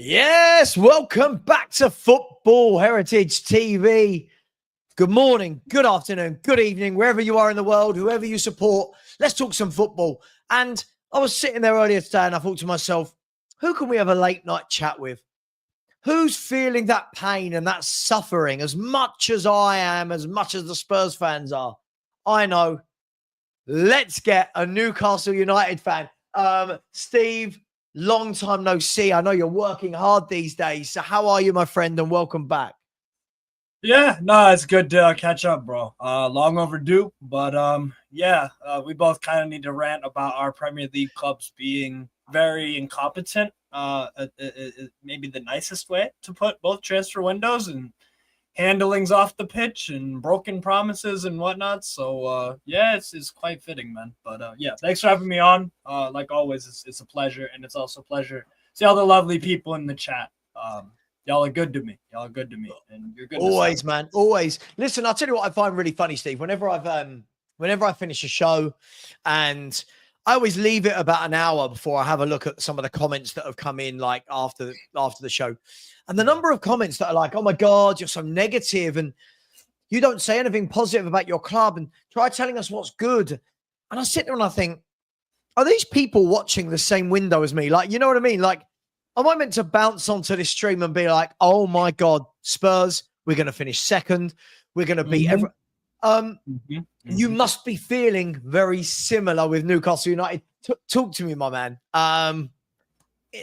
Yes, welcome back to Football Heritage TV. Good morning, good afternoon, good evening, wherever you are in the world, whoever you support. Let's talk some football. And I was sitting there earlier today and I thought to myself, who can we have a late night chat with? Who's feeling that pain and that suffering as much as I am, as much as the Spurs fans are? I know. Let's get a Newcastle United fan. Steve, long time no see. I know you're working hard these days. So how are you, my friend? And welcome back. Yeah, no, it's good to catch up, bro. Long overdue, but we both kind of need to rant about our Premier League clubs being very incompetent. Maybe the nicest way to put both transfer windows and handlings off the pitch and broken promises and whatnot. So it's quite fitting, man. But thanks for having me on. Like always, it's a pleasure, and it's also a pleasure to see all the lovely people in the chat. Y'all are good to me. And you're good. Always, man. Always. Listen, I'll tell you what I find really funny, Steve. Whenever I finish a show, and I always leave it about an hour before I have a look at some of the comments that have come in, like after the show, and the number of comments that are like, "Oh my God, you're so negative, and you don't say anything positive about your club, and try telling us what's good." And I sit there and I think, are these people watching the same window as me? Like, you know what I mean? Like, am I meant to bounce onto this stream and be like, oh my God, Spurs, we're going to finish second. We're going to beat You must be feeling very similar with Newcastle United. Talk to me, my man.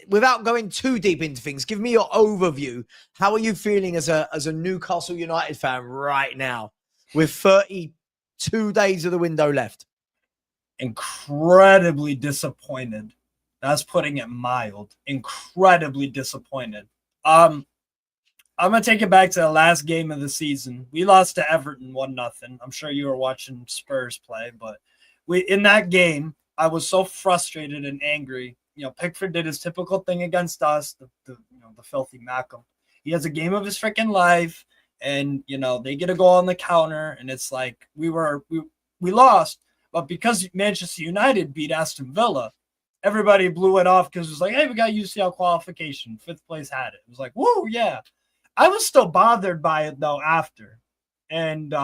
Without going too deep into things, give me your overview. How are you feeling as a Newcastle United fan right now with 32 days of the window left? Incredibly disappointed. That's putting it mild. Incredibly disappointed. I'm gonna take it back to the last game of the season. We lost to Everton 1-0. I'm sure you were watching Spurs play, but in that game, I was so frustrated and angry. You know, Pickford did his typical thing against us, the filthy Mackham. He has a game of his freaking life, and they get a goal on the counter, and it's like we lost, but because Manchester United beat Aston Villa, everybody blew it off because it was like, hey, we got UCL qualification. 5th place had it. It was like, woo, yeah. I was still bothered by it, though, after. And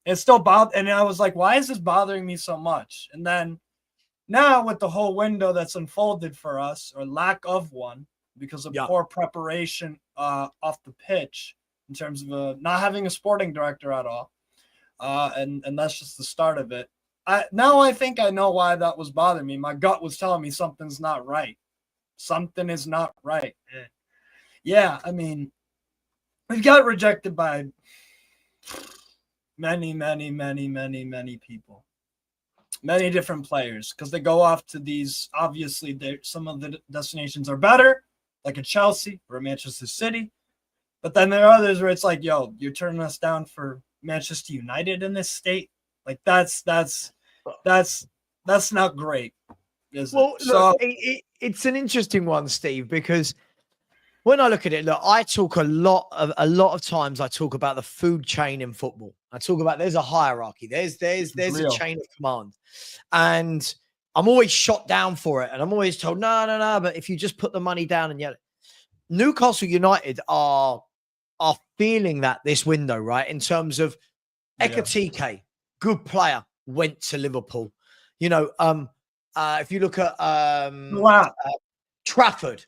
it still bothered. And I was like, why is this bothering me so much? And then now with the whole window that's unfolded for us, or lack of one, because of poor preparation off the pitch in terms of not having a sporting director at all. And that's just the start of it. I think I know why that was bothering me. My gut was telling me something's not right. Something is not right. And yeah, I mean, we've got rejected by many people, many different players, because they go off to these. Obviously, some of the destinations are better, like a Chelsea or a Manchester City, but then there are others where it's like, yo, you're turning us down for Manchester United in this state. Like that's not great, is it? So it's an interesting one, Steve, because when I look at it, look, I talk a lot of times. I talk about the food chain in football. I talk about there's a hierarchy. There's a chain of command, and I'm always shot down for it, and I'm always told no. But if you just put the money down and yet, Newcastle United are feeling that this window, right, in terms of Ekatike, good player, went to Liverpool. If you look at Trafford,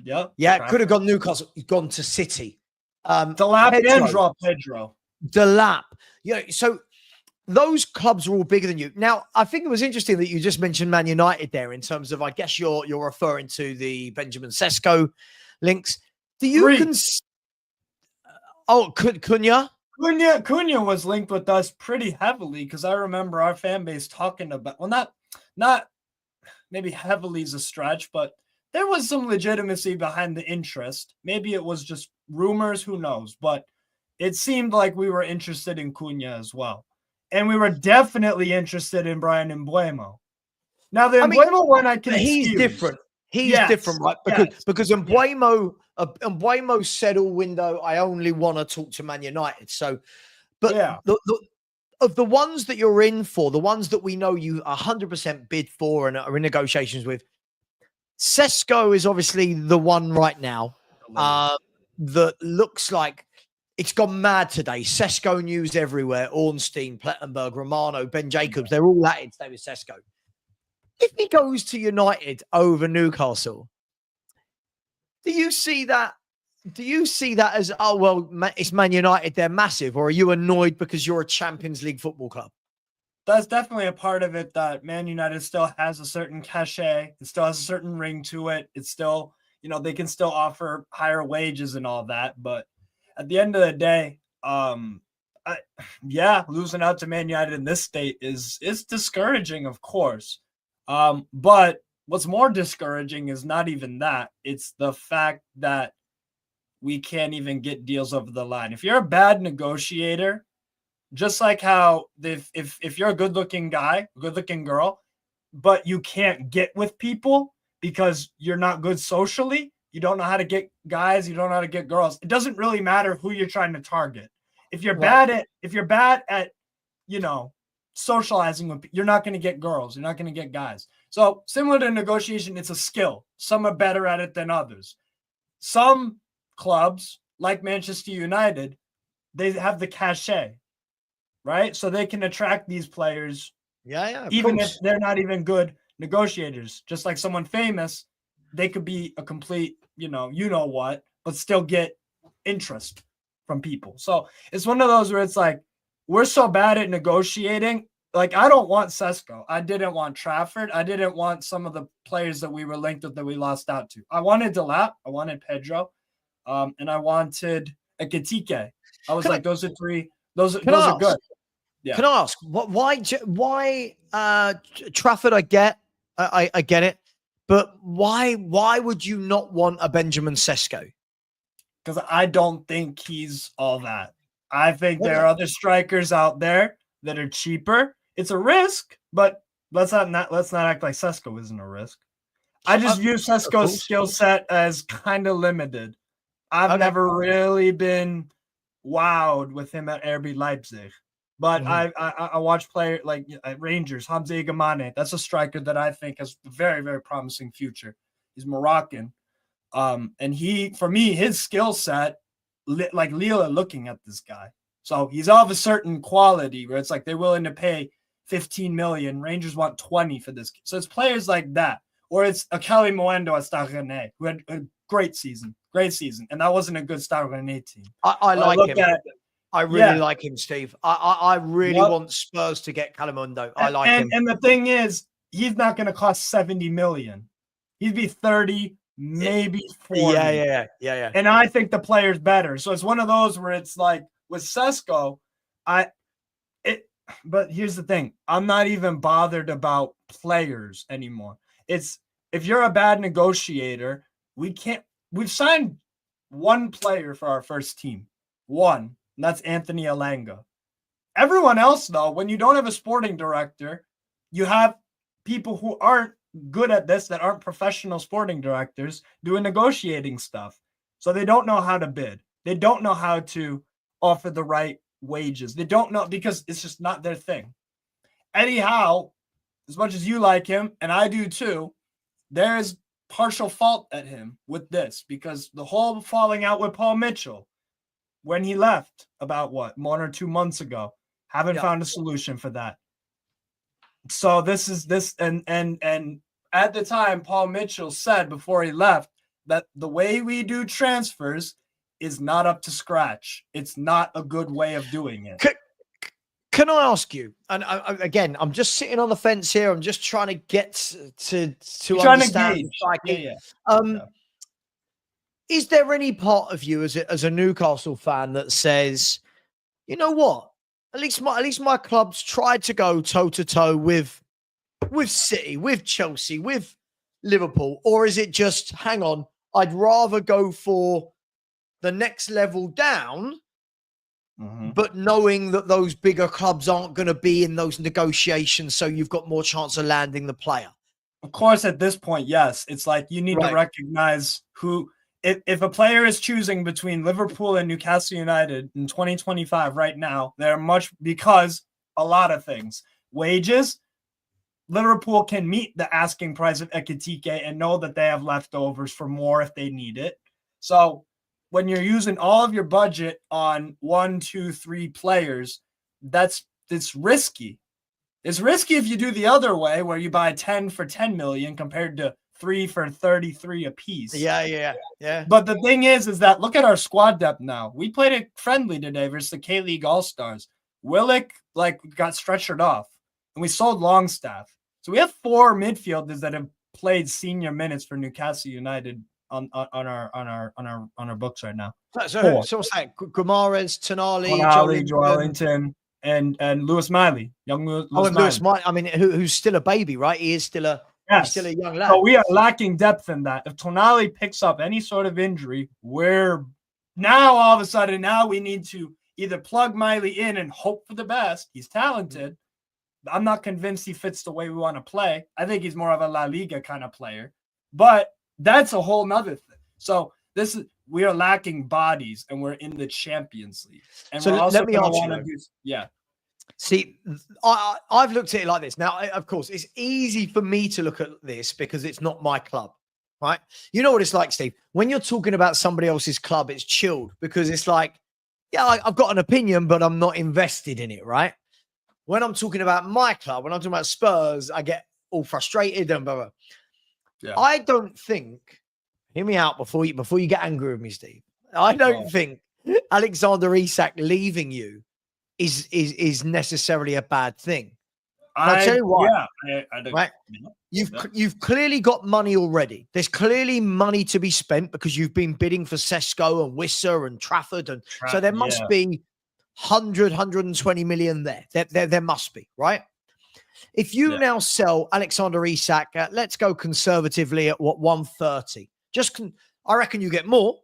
could have gone Newcastle. He's gone to City. Pedro. Delap. So those clubs are all bigger than you. Now, I think it was interesting that you just mentioned Man United there in terms of, I guess you're referring to the Benjamin Sesko links. Do you Cunha? Cunha was linked with us pretty heavily, because I remember our fan base talking about, well, not maybe heavily is a stretch, but there was some legitimacy behind the interest. Maybe it was just rumors, who knows, but it seemed like we were interested in Cunha as well. And we were definitely interested in Brian Mbeumo. Now, the Mbeumo one I can excuse. He's different. He's different, right? Because Mbeumo said all window, I only want to talk to Man United. So, but of the ones that you're in for, the ones that we know you 100% bid for and are in negotiations with, Sesko is obviously the one right now that looks like it's gone mad today. Sesko news everywhere. Ornstein, Plettenberg, Romano, Ben Jacobs, they're all at it today with Sesko. If he goes to United over Newcastle, do you see that? Do you see that as, oh, well, it's Man United, they're massive? Or are you annoyed because you're a Champions League football club? That's definitely a part of it, that Man United still has a certain cachet. It still has a certain ring to it. It's still, they can still offer higher wages and all that. But at the end of the day, losing out to Man United in this state is discouraging, of course. But what's more discouraging is not even that. It's the fact that we can't even get deals over the line. If you're a bad negotiator, just like how if you're a good-looking guy, good-looking girl, but you can't get with people because you're not good socially, you don't know how to get guys, you don't know how to get girls. It doesn't really matter who you're trying to target. If you're bad at socializing with people, you're not going to get girls, you're not going to get guys. So similar to negotiation, it's a skill. Some are better at it than others. Some clubs, like Manchester United, they have the cachet, right? So they can attract these players, even if they're not even good negotiators. Just like someone famous, they could be a complete, what, but still get interest from people. So it's one of those where it's like, we're so bad at negotiating. Like, I don't want Sesko. I didn't want Trafford. I didn't want some of the players that we were linked with that we lost out to. I wanted Delap. I wanted Pedro. And I wanted Ekitike. I was like, those are three. Those are good. Yeah. Can I ask why Trafford? I get it, but why would you not want a Benjamin Sesko? Because I don't think he's all that. I think there are other strikers out there that are cheaper. It's a risk, but let's not act like Sesko isn't a risk. I just view Sesko's skill set as kind of limited. I've never really been wowed with him at RB Leipzig. But I watch players like Rangers, Hamza Gamane. That's a striker that I think has a very, very promising future. He's Moroccan. And for me, his skill set, like Lille are looking at this guy. So he's of a certain quality where it's like they're willing to pay 15 million. Rangers want 20 for this. So it's players like that. Or it's Akeli Moendo at Stade Rennais, who had a great season. And that wasn't a good Stade Rennais team. I like him. I really like him, Steve. I really want Spurs to get Calimundo. I like him. And the thing is, he's not going to cost 70 million. He'd be 30, maybe 40. Yeah. And I think the player's better. So it's one of those where it's like with Sesko, but here's the thing. I'm not even bothered about players anymore. It's if you're a bad negotiator, we've signed one player for our first team. One. And that's Anthony Elanga. Everyone else, though, when you don't have a sporting director, you have people who aren't good at this, that aren't professional sporting directors, doing negotiating stuff. So they don't know how to bid. They don't know how to offer the right wages. They don't know because it's just not their thing. Eddie Howe, as much as you like him, and I do too, there is partial fault at him with this because the whole falling out with Paul Mitchell, when he left about 1 or 2 months ago, haven't found a solution for that. So this and at the time, Paul Mitchell said before he left that the way we do transfers is not up to scratch. It's not a good way of doing it. Can I ask you? And again, I'm just sitting on the fence here. I'm just trying to get to understand. Is there any part of you as a Newcastle fan that says, you know what? At least my club's tried to go toe to toe with City, with Chelsea, with Liverpool, or is it just hang on? I'd rather go for the next level down, but knowing that those bigger clubs aren't going to be in those negotiations, so you've got more chance of landing the player. Of course, at this point, yes, it's like you need to recognize who. If a player is choosing between Liverpool and Newcastle United in 2025 right now, they're because a lot of things. Wages, Liverpool can meet the asking price of Ekitike and know that they have leftovers for more if they need it. So when you're using all of your budget on 1, 2, 3 players, it's risky. It's risky if you do the other way, where you buy 10 for 10 million compared to 3 for 33 apiece. Yeah. But the thing is that look at our squad depth now. We played a friendly today versus the K-League All-Stars. Willick got stretchered off, and we sold Longstaff. So we have 4 midfielders that have played senior minutes for Newcastle United on our books right now. So what's that? Guimaraes, Tonali, Joelinton, and Lewis Miley, young Lewis Miley. I mean, who's still a baby, right? He is still a he's still a young lad. So we are lacking depth in that. If Tonali picks up any sort of injury, we're now all of a sudden we need to either plug Miley in and hope for the best. He's talented. I'm not convinced he fits the way we want to play. I think he's more of a La Liga kind of player, but that's a whole nother thing. So we are lacking bodies, and we're in the Champions League. And so we're also let me ask you. See, I've looked at it like this. Now, of course, it's easy for me to look at this because it's not my club, right? You know what it's like, Steve? When you're talking about somebody else's club, it's chilled because it's like, yeah, I've got an opinion, but I'm not invested in it, right? When I'm talking about my club, when I'm talking about Spurs, I get all frustrated and blah, blah. Yeah. I don't think, hear me out before you get angry with me, Steve. I don't think Alexander Isak leaving you is necessarily a bad thing. I'll tell you why. Yeah, I don't, right? You've clearly got money already. There's clearly money to be spent because you've been bidding for Sesko and Wissa and Trafford, and so there must be 120 million there. There must be, right? If you now sell Alexander Isak, let's go conservatively at what 130. I reckon you get more,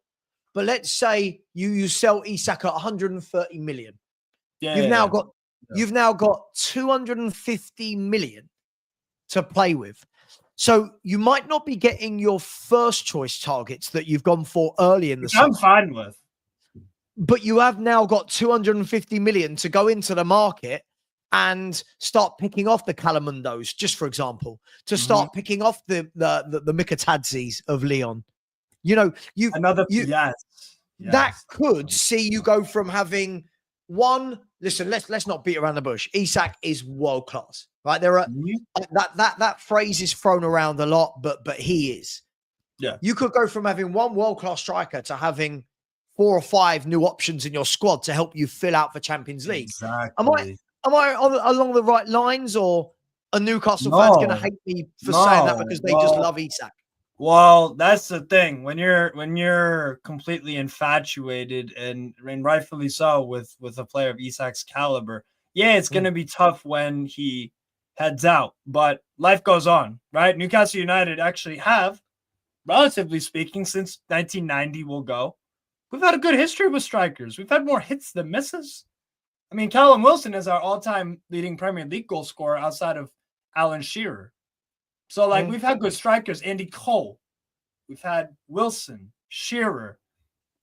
but let's say you sell Isak at 130 million. You've now got 250 million to play with. So you might not be getting your first choice targets that you've gone for early in the season. I'm fine with. But you have now got 250 million to go into the market and start picking off the Calamundos, just for example, to start picking off the Mikatadzis of Leon. You know, that could see you go from having one. Listen, let's not beat around the bush. Isak is world class, right? There are that phrase is thrown around a lot, but he is. Yeah, you could go from having one world class striker to having 4 or 5 new options in your squad to help you fill out for Champions League. Exactly. Am I along the right lines, or are Newcastle fans going to hate me for saying that because they just love Isak? Well, that's the thing. When you're completely infatuated and rightfully so with a player of Isak's caliber, it's going to be tough when he heads out. But life goes on, right? Newcastle United actually have, relatively speaking, since 1990 we've had a good history with strikers. We've had more hits than misses. I mean, Callum Wilson is our all-time leading Premier League goal scorer outside of Alan Shearer. So, we've had good strikers. Andy Cole. We've had Wilson, Shearer.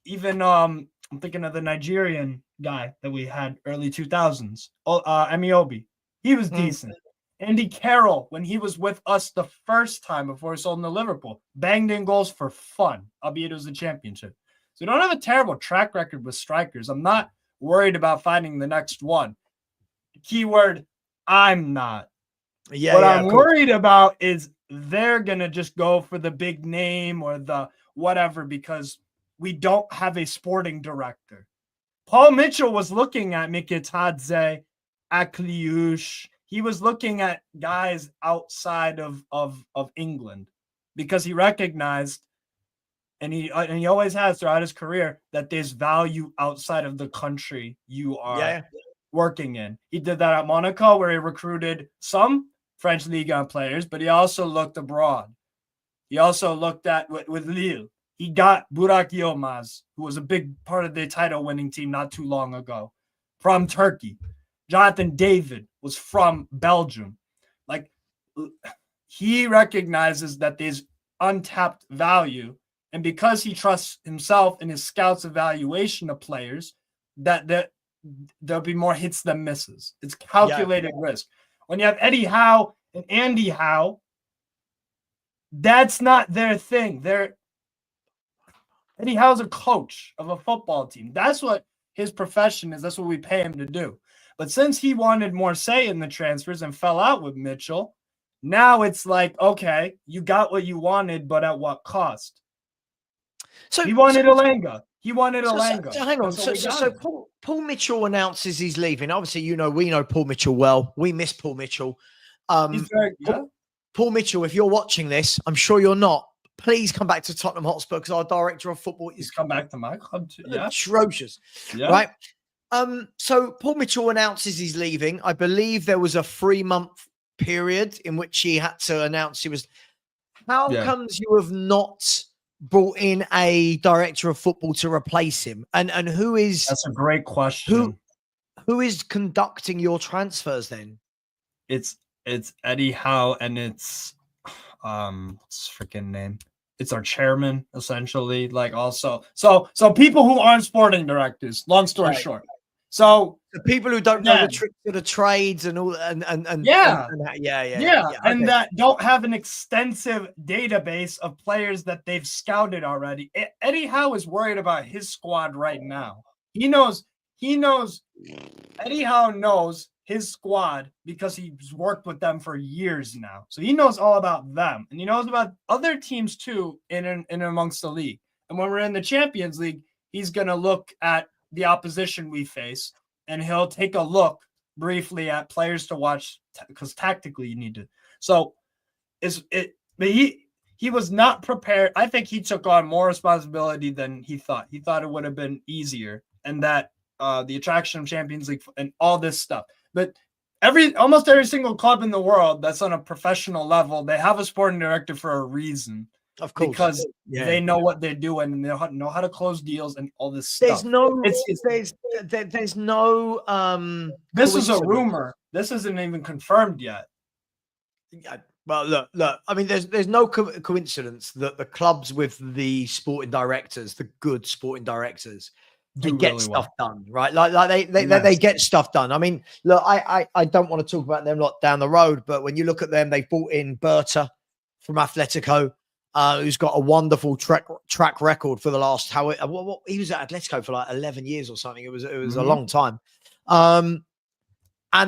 Even, I'm thinking of the Nigerian guy that we had early 2000s. Emiobi. He was decent. Andy Carroll, when he was with us the first time before he sold into Liverpool, banged in goals for fun, albeit it was a championship. So we don't have a terrible track record with strikers. I'm not worried about finding the next one. Keyword, I'm not. What I'm worried about is they're going to just go for the big name or the whatever because we don't have a sporting director. Paul Mitchell was looking at Mikitadze, Akliush. He was looking at guys outside of England because he recognized, and he always has throughout his career, that there's value outside of the country you are working in. He did that at Monaco, where he recruited some French Ligue 1 players, but he also looked abroad. He also looked at with Lille. He got Burak Yilmaz, who was a big part of the title-winning team not too long ago, from Turkey. Jonathan David was from Belgium. He recognizes that there's untapped value, and because he trusts himself in his scouts' evaluation of players, that there'll be more hits than misses. It's calculated risk. When you have Eddie Howe and Andy Howe, that's not their thing. Eddie Howe's a coach of a football team. That's what his profession is. That's what we pay him to do. But since he wanted more say in the transfers and fell out with Mitchell, now it's like, okay, you got what you wanted, but at what cost? So he wanted Elanga. He wanted Elanga. So hang on. So Paul Mitchell announces he's leaving. Obviously, we know Paul Mitchell well. We miss Paul Mitchell. Paul Mitchell, if you're watching this, I'm sure you're not. Please come back to Tottenham Hotspur because our director of football is come back to my club too. Yeah. Atrocious. Yeah. Right. So Paul Mitchell announces he's leaving. I believe there was a 3-month period in which he had to announce he was. How comes you have not brought in a director of football to replace him? And who is? That's a great question. Who is conducting your transfers then? It's Eddie Howe and it's what's his freaking name? It's our chairman, essentially. Like also, so people who aren't sporting directors. Long story short, so the people who don't know the tricks of the trades and all, and and that don't have an extensive database of players that they've scouted already. Eddie Howe is worried about his squad right now. He knows. Eddie Howe knows his squad because he's worked with them for years now. So he knows all about them. And he knows about other teams too in amongst the league. And when we're in the Champions League, he's going to look at the opposition we face and he'll take a look briefly at players to watch because tactically you need to. So but he was not prepared. I think he took on more responsibility than he thought. He thought it would have been easier and that the attraction of Champions League and all this stuff. But almost every single club in the world that's on a professional level, they have a sporting director for a reason. Of course, because they know what they're doing and they know how to close deals and all this stuff. There's no. This is a rumor. This isn't even confirmed yet. Yeah. Well, look. I mean, there's no coincidence that the clubs with the sporting directors, the good sporting directors, they get really stuff done, right? Like they get stuff done. I mean, look, I don't want to talk about them lot down the road, but when you look at them, they brought in Berta from Atletico, who's got a wonderful track record for the last he was at Atletico for like 11 years or something. It was a long time. And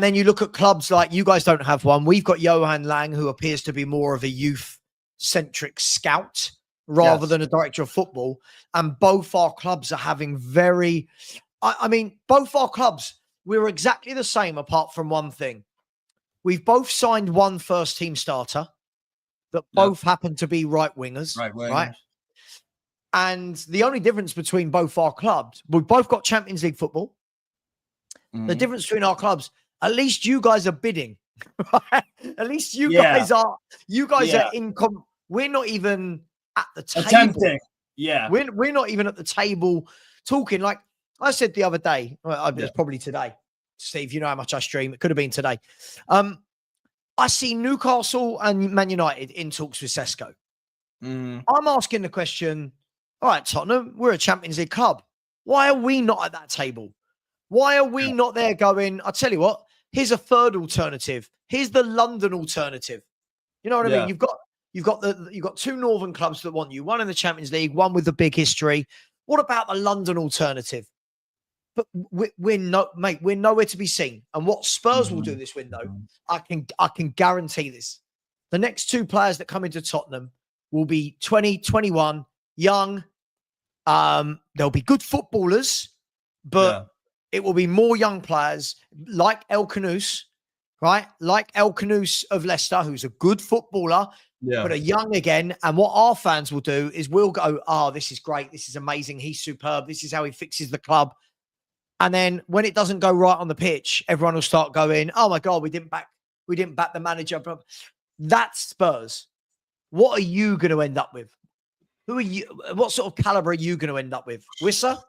then you look at clubs like you guys don't have one. We've got Johan Lang, who appears to be more of a youth-centric scout rather than a director of football. And both our clubs are having both our clubs, we're exactly the same apart from one thing. We've both signed one first team starter that both happen to be right wingers. Right. And the only difference between both our clubs, we've both got Champions League football. The difference between our clubs, at least you guys are bidding. Right? At least you guys are in. We're not even at the table. Attempting. Yeah. We're not even at the table talking. Like I said the other day, it's probably today. Steve, you know how much I stream. It could have been today. I see Newcastle and Man United in talks with Sesko. I'm asking the question, all right, Tottenham, we're a Champions League club. Why are we not at that table? Why are we not there going, I'll tell you what, here's a third alternative. Here's the London alternative. You know what I mean? You've got two northern clubs that want you, one in the Champions League, one with a big history. What about the London alternative? But we're nowhere to be seen. And what Spurs will do this window, I can guarantee this. The next two players that come into Tottenham will be 20, 21, young. They'll be good footballers, but it will be more young players like El Khanous, right? Like El Khanous of Leicester, who's a good footballer, but are young again. And what our fans will do is we'll go, oh, this is great. This is amazing. He's superb. This is how he fixes the club. And then when it doesn't go right on the pitch, everyone will start going, oh my God, we didn't back the manager. That's Spurs. What are you going to end up with? Who are you? What sort of caliber are you going to end up with? Wissa?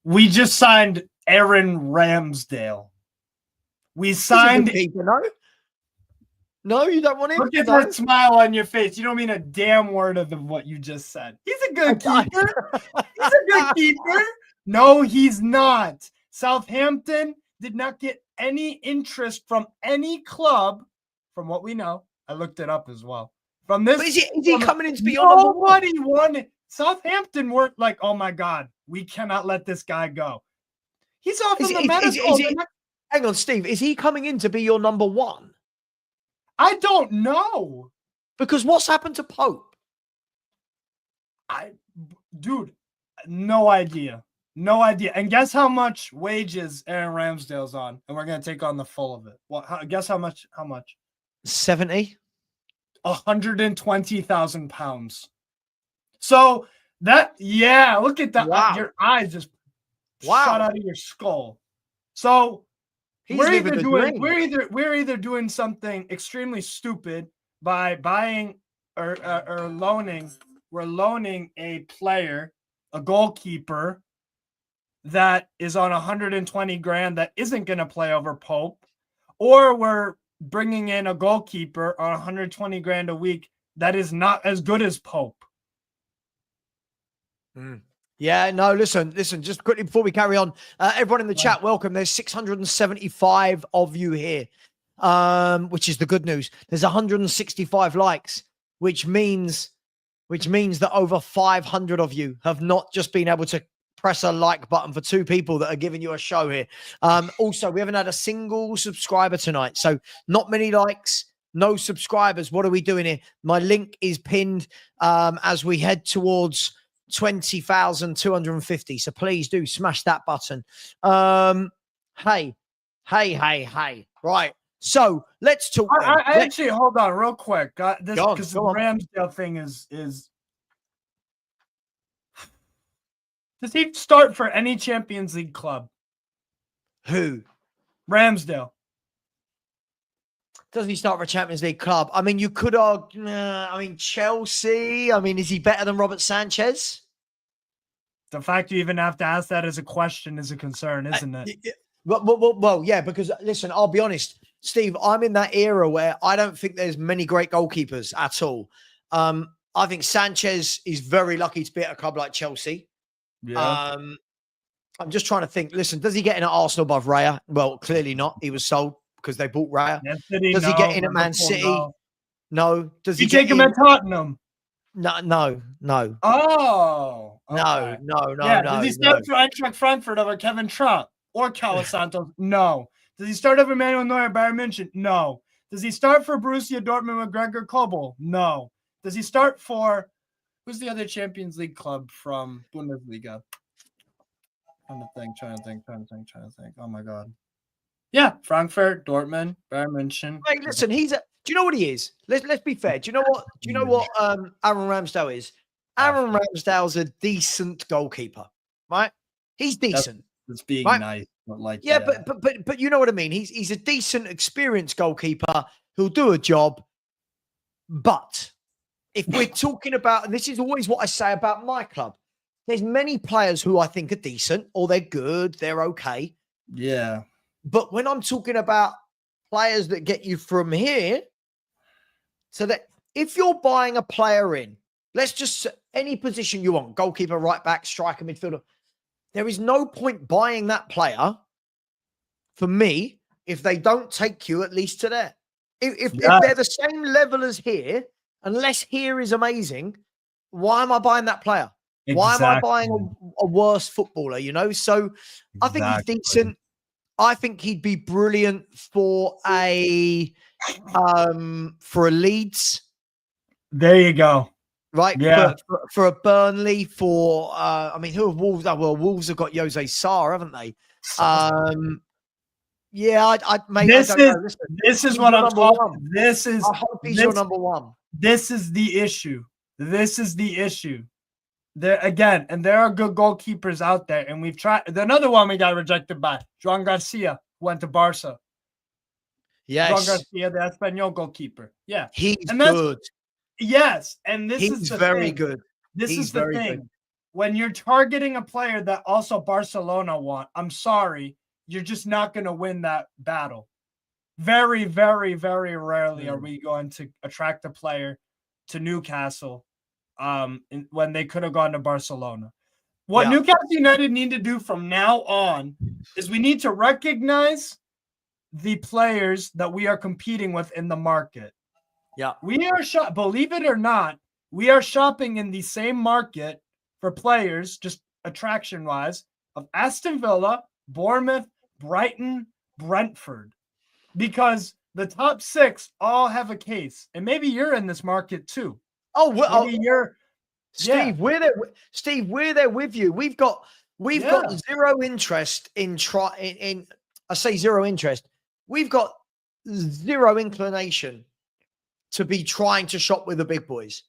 We just signed Aaron Ramsdale. We signed. No, you don't want him. Look at that smile on your face. You don't mean a damn word of what you just said. He's a good keeper. He's a good keeper. No, he's not. Southampton did not get any interest from any club from what we know, I looked it up as well. From this, But is he coming in to be your number one? Nobody wanted. Southampton weren't like, oh my God, we cannot let this guy go. He's off in the medical. Hang on, Steve. Is he coming in to be your number one? I don't know. Because what's happened to Pope? Dude, no idea. No idea. And guess how much wages Aaron Ramsdale's on? And we're going to take on the full of it. Guess how much? 70? 120,000 pounds. So look at that. Wow. Your eyes just shot out of your skull. So we're either doing something extremely stupid by buying or loaning. We're loaning a player, a goalkeeper that is on 120 grand that isn't going to play over Pope, or we're bringing in a goalkeeper on 120 grand a week that is not as good as Pope. Yeah, no, listen, just quickly before we carry on, everyone in the chat, welcome. There's 675 of you here, which is the good news. There's 165 likes, which means that over 500 of you have not just been able to press a like button for 2 people that are giving you a show here. Also, we haven't had a single subscriber tonight, so not many likes, no subscribers. What are we doing here? My link is pinned as we head towards 20,250. So please do smash that button. Hey. Right. So let's talk. Actually, hold on real quick. This because the Ramsdale thing is. Does he start for any Champions League club? Who? Ramsdale. Does he start for a Champions League club? I mean, you could argue. I mean, Chelsea. I mean, is he better than Robert Sanchez? The fact you even have to ask that as a question is a concern, isn't it? Well, yeah, because listen, I'll be honest, Steve, I'm in that era where I don't think there's many great goalkeepers at all. I think Sanchez is very lucky to be at a club like Chelsea. Yeah. I'm just trying to think. Listen, does he get in at Arsenal above Raya? Well, clearly not. He was sold because they bought Raya. Yes, does he get in at Man City? No. Does he take him at Tottenham? No. Oh. Okay. No. Does he start for Eintracht Frankfurt over Kevin Trapp or Carlos Santos? No. Does he start over Manuel Neuer, Bayern München? No. Does he start for Borussia Dortmund with Gregor Kobel? No. Does he start for who's the other Champions League club from Bundesliga? Trying to think. Oh my God. Yeah, Frankfurt, Dortmund, Bayern München. Hey, listen, do you know what he is? Let's be fair. Do you know what Aaron Ramsdale is? Aaron Ramsdale's a decent goalkeeper, right? He's decent. That's being right? nice, but like but you know what I mean. He's a decent, experienced goalkeeper who'll do a job. But if we're talking about, and this is always what I say about my club, there's many players who I think are decent or they're good, they're okay. Yeah. But when I'm talking about players that get you from here, so that if you're buying a player in, let's just any position you want, goalkeeper, right back, striker, midfielder, there is no point buying that player for me if they don't take you at least to there. If they're the same level as here, unless here is amazing, why am I buying that player? Exactly. Why am I buying a worse footballer, you know? So I think he's decent. I think he'd be brilliant for a Leeds. There you go. Right? Yeah. For a Burnley, who have Wolves? Well, Wolves have got Jose Sarr, haven't they? Yeah, this is what I'm talking. I hope he's your number one. This is the issue. There again, and there are good goalkeepers out there, and we've tried. Another one we got rejected by Joan Garcia, who went to Barca. Yes, Joan Garcia, the Espanyol goalkeeper. Yeah, he's good. Yes, and he's very good. This is the thing. Good. When you're targeting a player that also Barcelona want, I'm sorry, you're just not going to win that battle. Very, very, very rarely are we going to attract a player to Newcastle when they could have gone to Barcelona. What Newcastle United need to do from now on is we need to recognize the players that we are competing with in the market. Yeah. We are believe it or not, we are shopping in the same market for players, just attraction-wise, of Aston Villa, Bournemouth, Brighton, Brentford. Because the top 6 all have a case. And maybe you're in this market too. Oh, well, maybe you're Steve, we're there. Steve, we're there with you. We've got zero interest in I say zero interest. We've got zero inclination to be trying to shop with the big boys.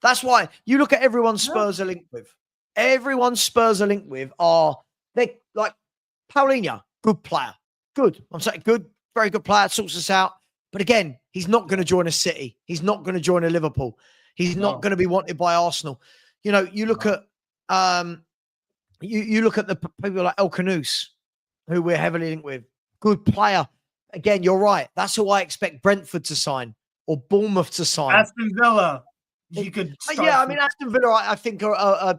That's why you look at everyone Spurs are linked with. Everyone Spurs are linked with they like Paulinho, good player. Good. I'm saying good, very good player, sorts us out. But again, he's not going to join a City. He's not going to join a Liverpool. He's not going to be wanted by Arsenal. You know, you look at you look at the people like El Canous, who we're heavily linked with. Good player. Again, you're right. That's who I expect Brentford to sign or Bournemouth to sign. Aston Villa. You could I mean, Aston Villa, I think I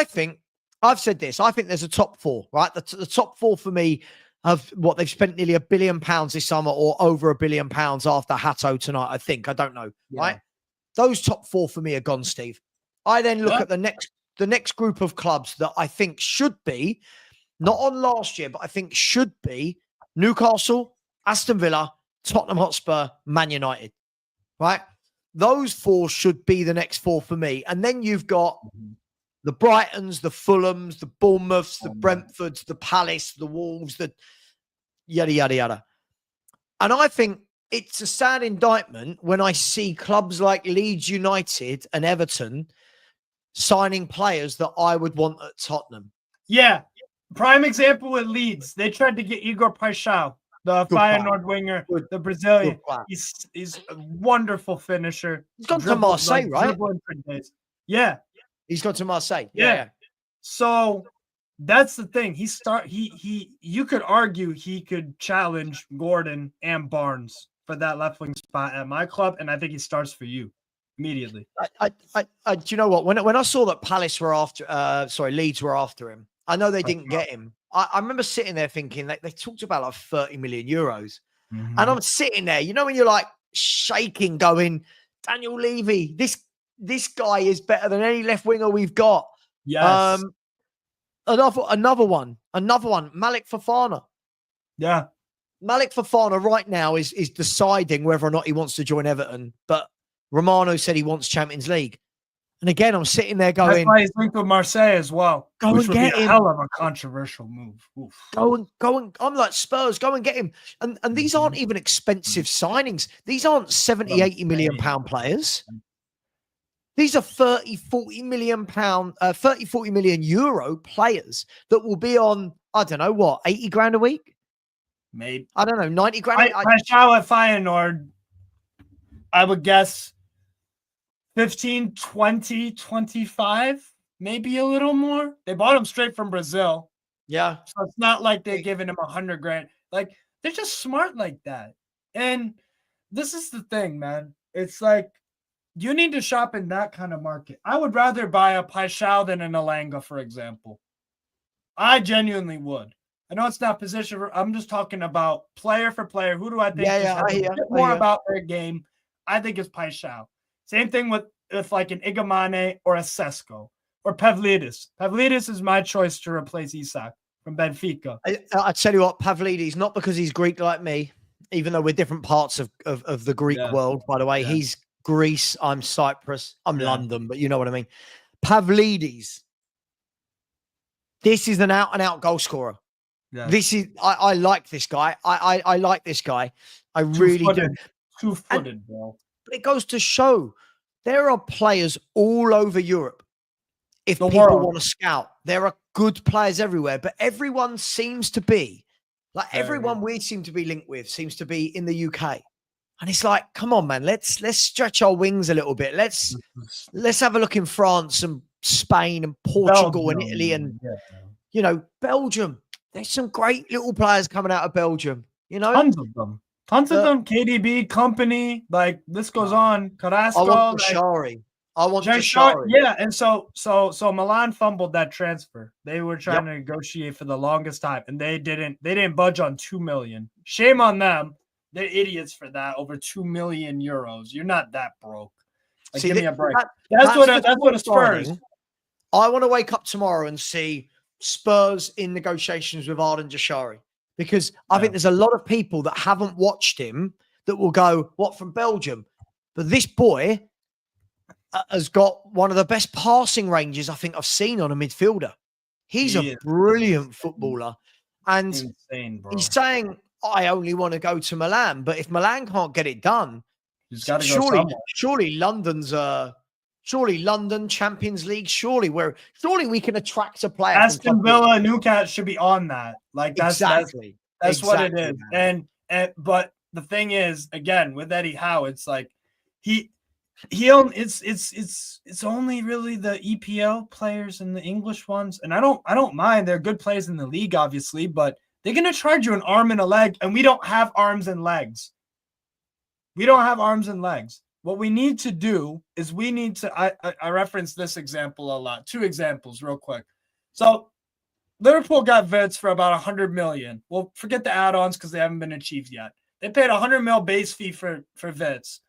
think I've said this. I think there's a top 4, right? The top 4 for me of what they've spent nearly £1 billion this summer or over £1 billion after Hatto tonight. I think, I don't know, right? Those top 4 for me are gone, Steve. I then look at the next group of clubs that I think should be not on last year, but I think should be Newcastle, Aston Villa, Tottenham Hotspur, Man United, right? Those 4 should be the next 4 for me. And then you've got the Brightons, the Fulhams, the Bournemouths, the Brentfords, the Palace, the Wolves, the yada, yada, yada. And I think it's a sad indictment when I see clubs like Leeds United and Everton signing players that I would want at Tottenham. Yeah. Prime example with Leeds. They tried to get Igor Paixão, the Feyenoord winger, the Brazilian. He's a wonderful finisher. He's gone to Marseille, right? Yeah. He's gone to Marseille. Yeah. So that's the thing. You could argue he could challenge Gordon and Barnes for that left wing spot at my club, and I think he starts for you immediately. Do you know what? When I saw that Leeds were after him, I know they didn't get him. I remember sitting there thinking they talked about like 30 million euros. And I'm sitting there, you know, when you're like shaking, going, Daniel Levy, this guy is better than any left winger we've got. Yes. Another one, Malik Fofana. Yeah. Malik Fofana right now is deciding whether or not he wants to join Everton, but Romano said he wants Champions League. And again, I'm sitting there going, that's why he's linked with Marseille as well. Go and get him. Hell of a controversial move. Oof. Go and I'm like, Spurs, go and get him. And these aren't even expensive signings. These aren't 70, 80 million pound players. These are 30, 40 million euro players that will be on, I don't know what, 80 grand a week? Maybe. I don't know, 90 grand. Paixão at Feyenoord, I would guess 15, 20, 25, maybe a little more. They bought him straight from Brazil. Yeah. So it's not like they're giving him 100 grand. Like, they're just smart like that. And this is the thing, man. It's like, you need to shop in that kind of market. I would rather buy a Paixão than an Elanga, for example. I genuinely would. I know it's not position. I'm just talking about player for player. Who do I think more about their game? I think it's Paixão. Same thing with like an Igamane or a Sesko or Pavlidis. Pavlidis is my choice to replace Isak from Benfica. I tell you what, Pavlidis, not because he's Greek like me, even though we're different parts of the Greek world, by the way. Yeah. He's Greece, I'm Cyprus, I'm London, but you know what I mean. Pavlidis, this is an out-and-out goal scorer. Yeah. This is I like this guy. I like this guy. I really do. Two-footed, bro. But it goes to show there are players all over Europe. If people want to scout, there are good players everywhere, but everyone seems to be everyone we seem to be linked with seems to be in the UK. And it's like, come on, man, let's stretch our wings a little bit. Let's have a look in France and Spain and Portugal and Italy and you know, Belgium. There's some great little players coming out of Belgium, you know? Tons of them. KDB, Company, like this goes on. Carrasco. I want Bashari. Yeah, and so Milan fumbled that transfer. They were trying to negotiate for the longest time, and they didn't budge on 2 million. Shame on them. They're idiots for that. Over 2 million euros. You're not that broke. Like, See, give me a break. that's What a Spurs. I want to wake up tomorrow and see Spurs in negotiations with Arden Jashari, because I think there's a lot of people that haven't watched him that will go, what, from Belgium? But this boy has got one of the best passing ranges I think I've seen on a midfielder. He's a brilliant footballer. And insane, bro. He's saying, I only want to go to Milan. But if Milan can't get it done, he's got to go somewhere. Surely London, Champions League, surely we can attract a player. Aston Villa, Newcastle should be on that. Like, that's exactly what it is. Man. And but the thing is, again, with Eddie Howe, it's like it's only really the EPL players and the English ones. And I don't mind. They're good players in the league, obviously, but they're gonna charge you an arm and a leg, and we don't have arms and legs. What we need to do is I reference this example a lot. 2 examples real quick. So Liverpool got Wits for about 100 million. Well, forget the add-ons because they haven't been achieved yet. They paid 100 mil base fee for Wits.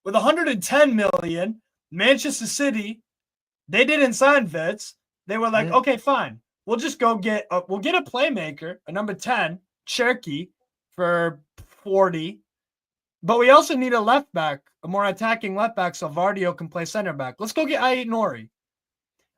With 110 million, Manchester City, they didn't sign Wits. They were like, okay, fine. We'll just go get a playmaker, a number 10, Cherky, for 40. But we also need a left back, a more attacking left back, so Vardio can play center back. Let's go get Ait Nori.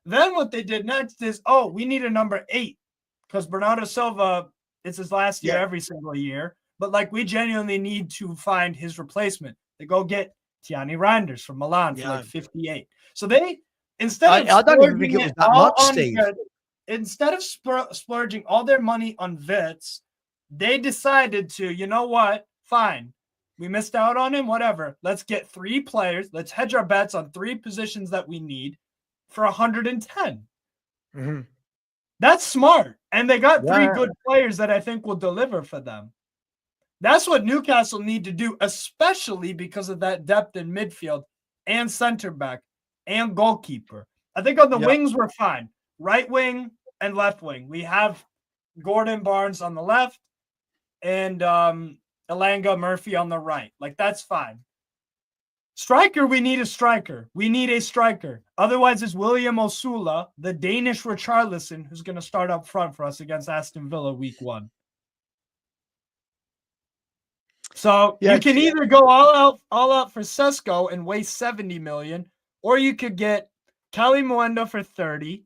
Then what they did next is, we need a number 8 because Bernardo Silva, it's his last year every single year. But like, we genuinely need to find his replacement. They go get Tiani Reinders from Milan for like 58. So they, instead of splurging all their money on Wits, they decided to, you know what? Fine. We missed out on him, whatever. Let's get 3 players. Let's hedge our bets on 3 positions that we need for 110. Mm-hmm. That's smart. And they got 3 good players that I think will deliver for them. That's what Newcastle need to do, especially because of that depth in midfield and center back and goalkeeper. I think on the wings, we're fine. Right wing and left wing. We have Gordon Barnes on the left and Elanga Murphy on the right. Like, that's fine. Striker, we need a striker. Otherwise, it's William Osula, the Danish Richarlison, who's going to start up front for us against Aston Villa week 1. So you can either go all out for Sesko and waste 70 million, or you could get Cali Moenda for 30.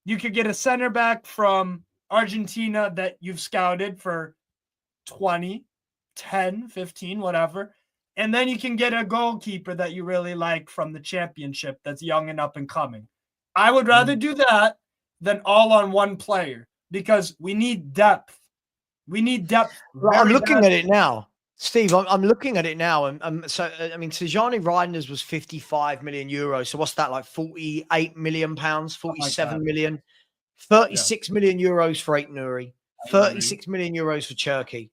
You could get a center back from Argentina that you've scouted for 20, 10, 15, whatever. And then you can get a goalkeeper that you really like from the championship that's young and up and coming. I would rather do that than all on one player because we need depth. I'm looking at it now. Steve, I'm looking at it now. And so, I mean, Tijani Reinders was 55 million euros. So what's that, like 48 million pounds, 47 million, 36 million euros for Ait Nuri, 36 million euros for Cherky.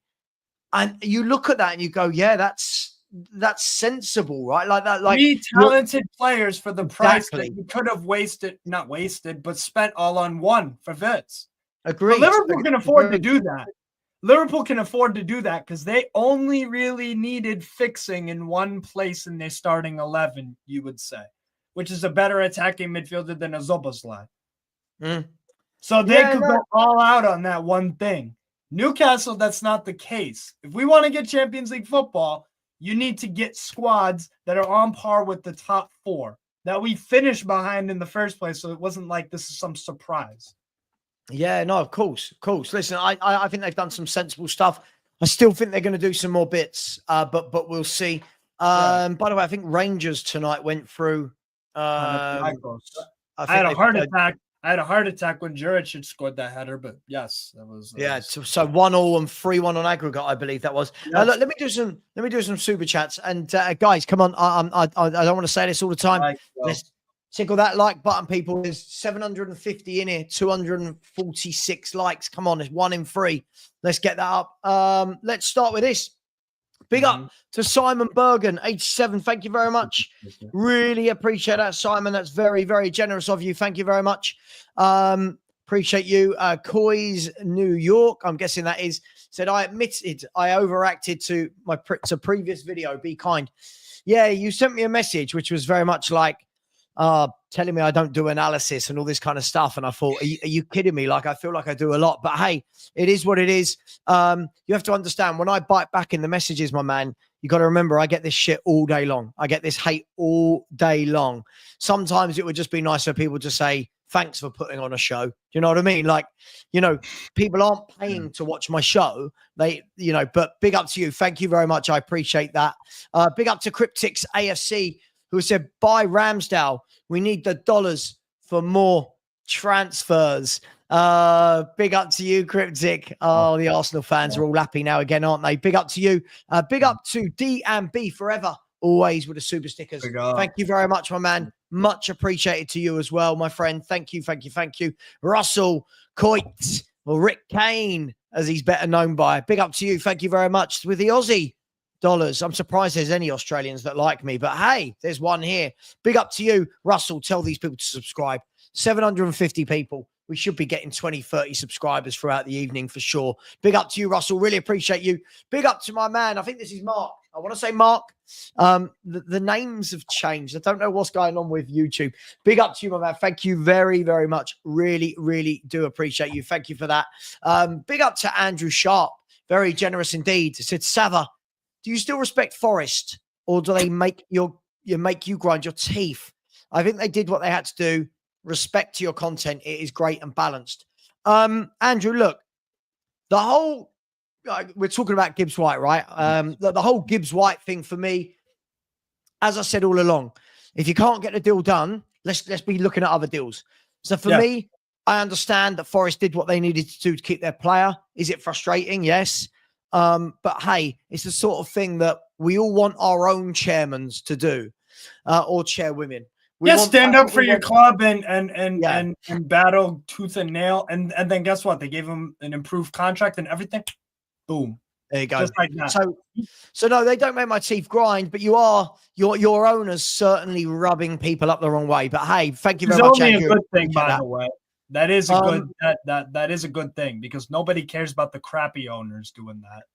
And you look at that and you go, yeah, that's sensible, right? Like that, like 3 talented players for the price that you could have but spent all on one for Wits. Agreed. But Liverpool can afford to do that. Liverpool can afford to do that because they only really needed fixing in one place in their starting 11, you would say, which is a better attacking midfielder than a Szoboszlai. So they could go all out on that one thing. Newcastle, that's not the case. If we want to get Champions League football, you need to get squads that are on par with the top 4 that we finished behind in the first place. So it wasn't like this is some surprise. Yeah, no, of course. Listen, I think they've done some sensible stuff. I still think they're going to do some more bits, but we'll see. By the way, I think Rangers tonight went through. I had a heart attack. I had a heart attack when Juric had scored that header, but yes, that was. So 1-1 and 3-1 on aggregate, I believe that was. Yes. Look, let me do some super chats, and guys, come on. I don't want to say this all the time. Let's tickle that like button, people. There's 750 in here, 246 likes. Come on, there's 1 in 3. Let's get that up. Let's start with this. Big up to Simon Bergen, 87. Thank you very much. Really appreciate that, Simon. That's very, very generous of you. Thank you very much. Appreciate you. Coys, New York. I'm guessing that is said, I admitted I overacted to my previous video. Be kind. Yeah, you sent me a message, which was very much like telling me I don't do analysis and all this kind of stuff. And I thought, are you kidding me? Like, I feel like I do a lot. But hey, it is what it is. You have to understand, when I bite back in the messages, my man, you got to remember, I get this shit all day long. I get this hate all day long. Sometimes it would just be nice for people to say, thanks for putting on a show. Do you know what I mean? Like, you know, people aren't paying to watch my show. They, you know, but big up to you. Thank you very much. I appreciate that. Big up to Cryptics AFC, who said, buy Ramsdale. We need the dollars for more transfers. Big up to you, Cryptic. Oh, the Arsenal fans are all happy now again, aren't they? Big up to you. Big up to D and B forever, always with the super stickers. Thank you very much, my man. Much appreciated to you as well, my friend. Thank you, thank you, thank you. Russell Coit, or Rick Kane, as he's better known by. Big up to you. Thank you very much with the Aussie dollars. I'm surprised there's any Australians that like me, but hey, there's one here. Big up to you, Russell. Tell these people to subscribe. 750 people. We should be getting 20, 30 subscribers throughout the evening for sure. Big up to you, Russell. Really appreciate you. Big up to my man. I think this is Mark. I want to say Mark. The names have changed. I don't know what's going on with YouTube. Big up to you, my man. Thank you very, very much. Really, really do appreciate you. Thank you for that. Big up to Andrew Sharp. Very generous indeed. He said, Savva, do you still respect Forest, or do they make you grind your teeth? I think they did what they had to do. Respect to your content. It is great and balanced. Andrew, look, the whole, we're talking about Gibbs White, right? The whole Gibbs White thing for me, as I said all along, if you can't get the deal done, let's be looking at other deals. So for me, I understand that Forest did what they needed to do to keep their player. Is it frustrating? Yes. But hey, it's the sort of thing that we all want our own chairmans to do, or chairwomen. Stand up for your club and battle tooth and nail, and then guess what? They gave him an improved contract and everything. Boom. There you go. Just like that. So no, they don't make my teeth grind, but your owner's certainly rubbing people up the wrong way. But hey, thank you very much, Andrew. It's only a good thing, by the way. That is a good that is a good thing, because nobody cares about the crappy owners doing that.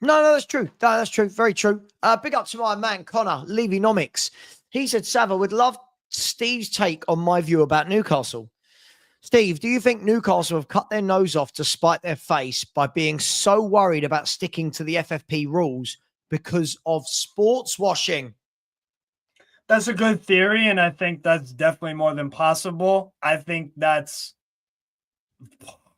No, that's true. That's true. Very true. Big up to my man Connor Levynomics. He said, Savva, would love Steve's take on my view about Newcastle. Steve, do you think Newcastle have cut their nose off to spite their face by being so worried about sticking to the FFP rules because of sports washing? That's a good theory, and I think that's definitely more than possible. I think that's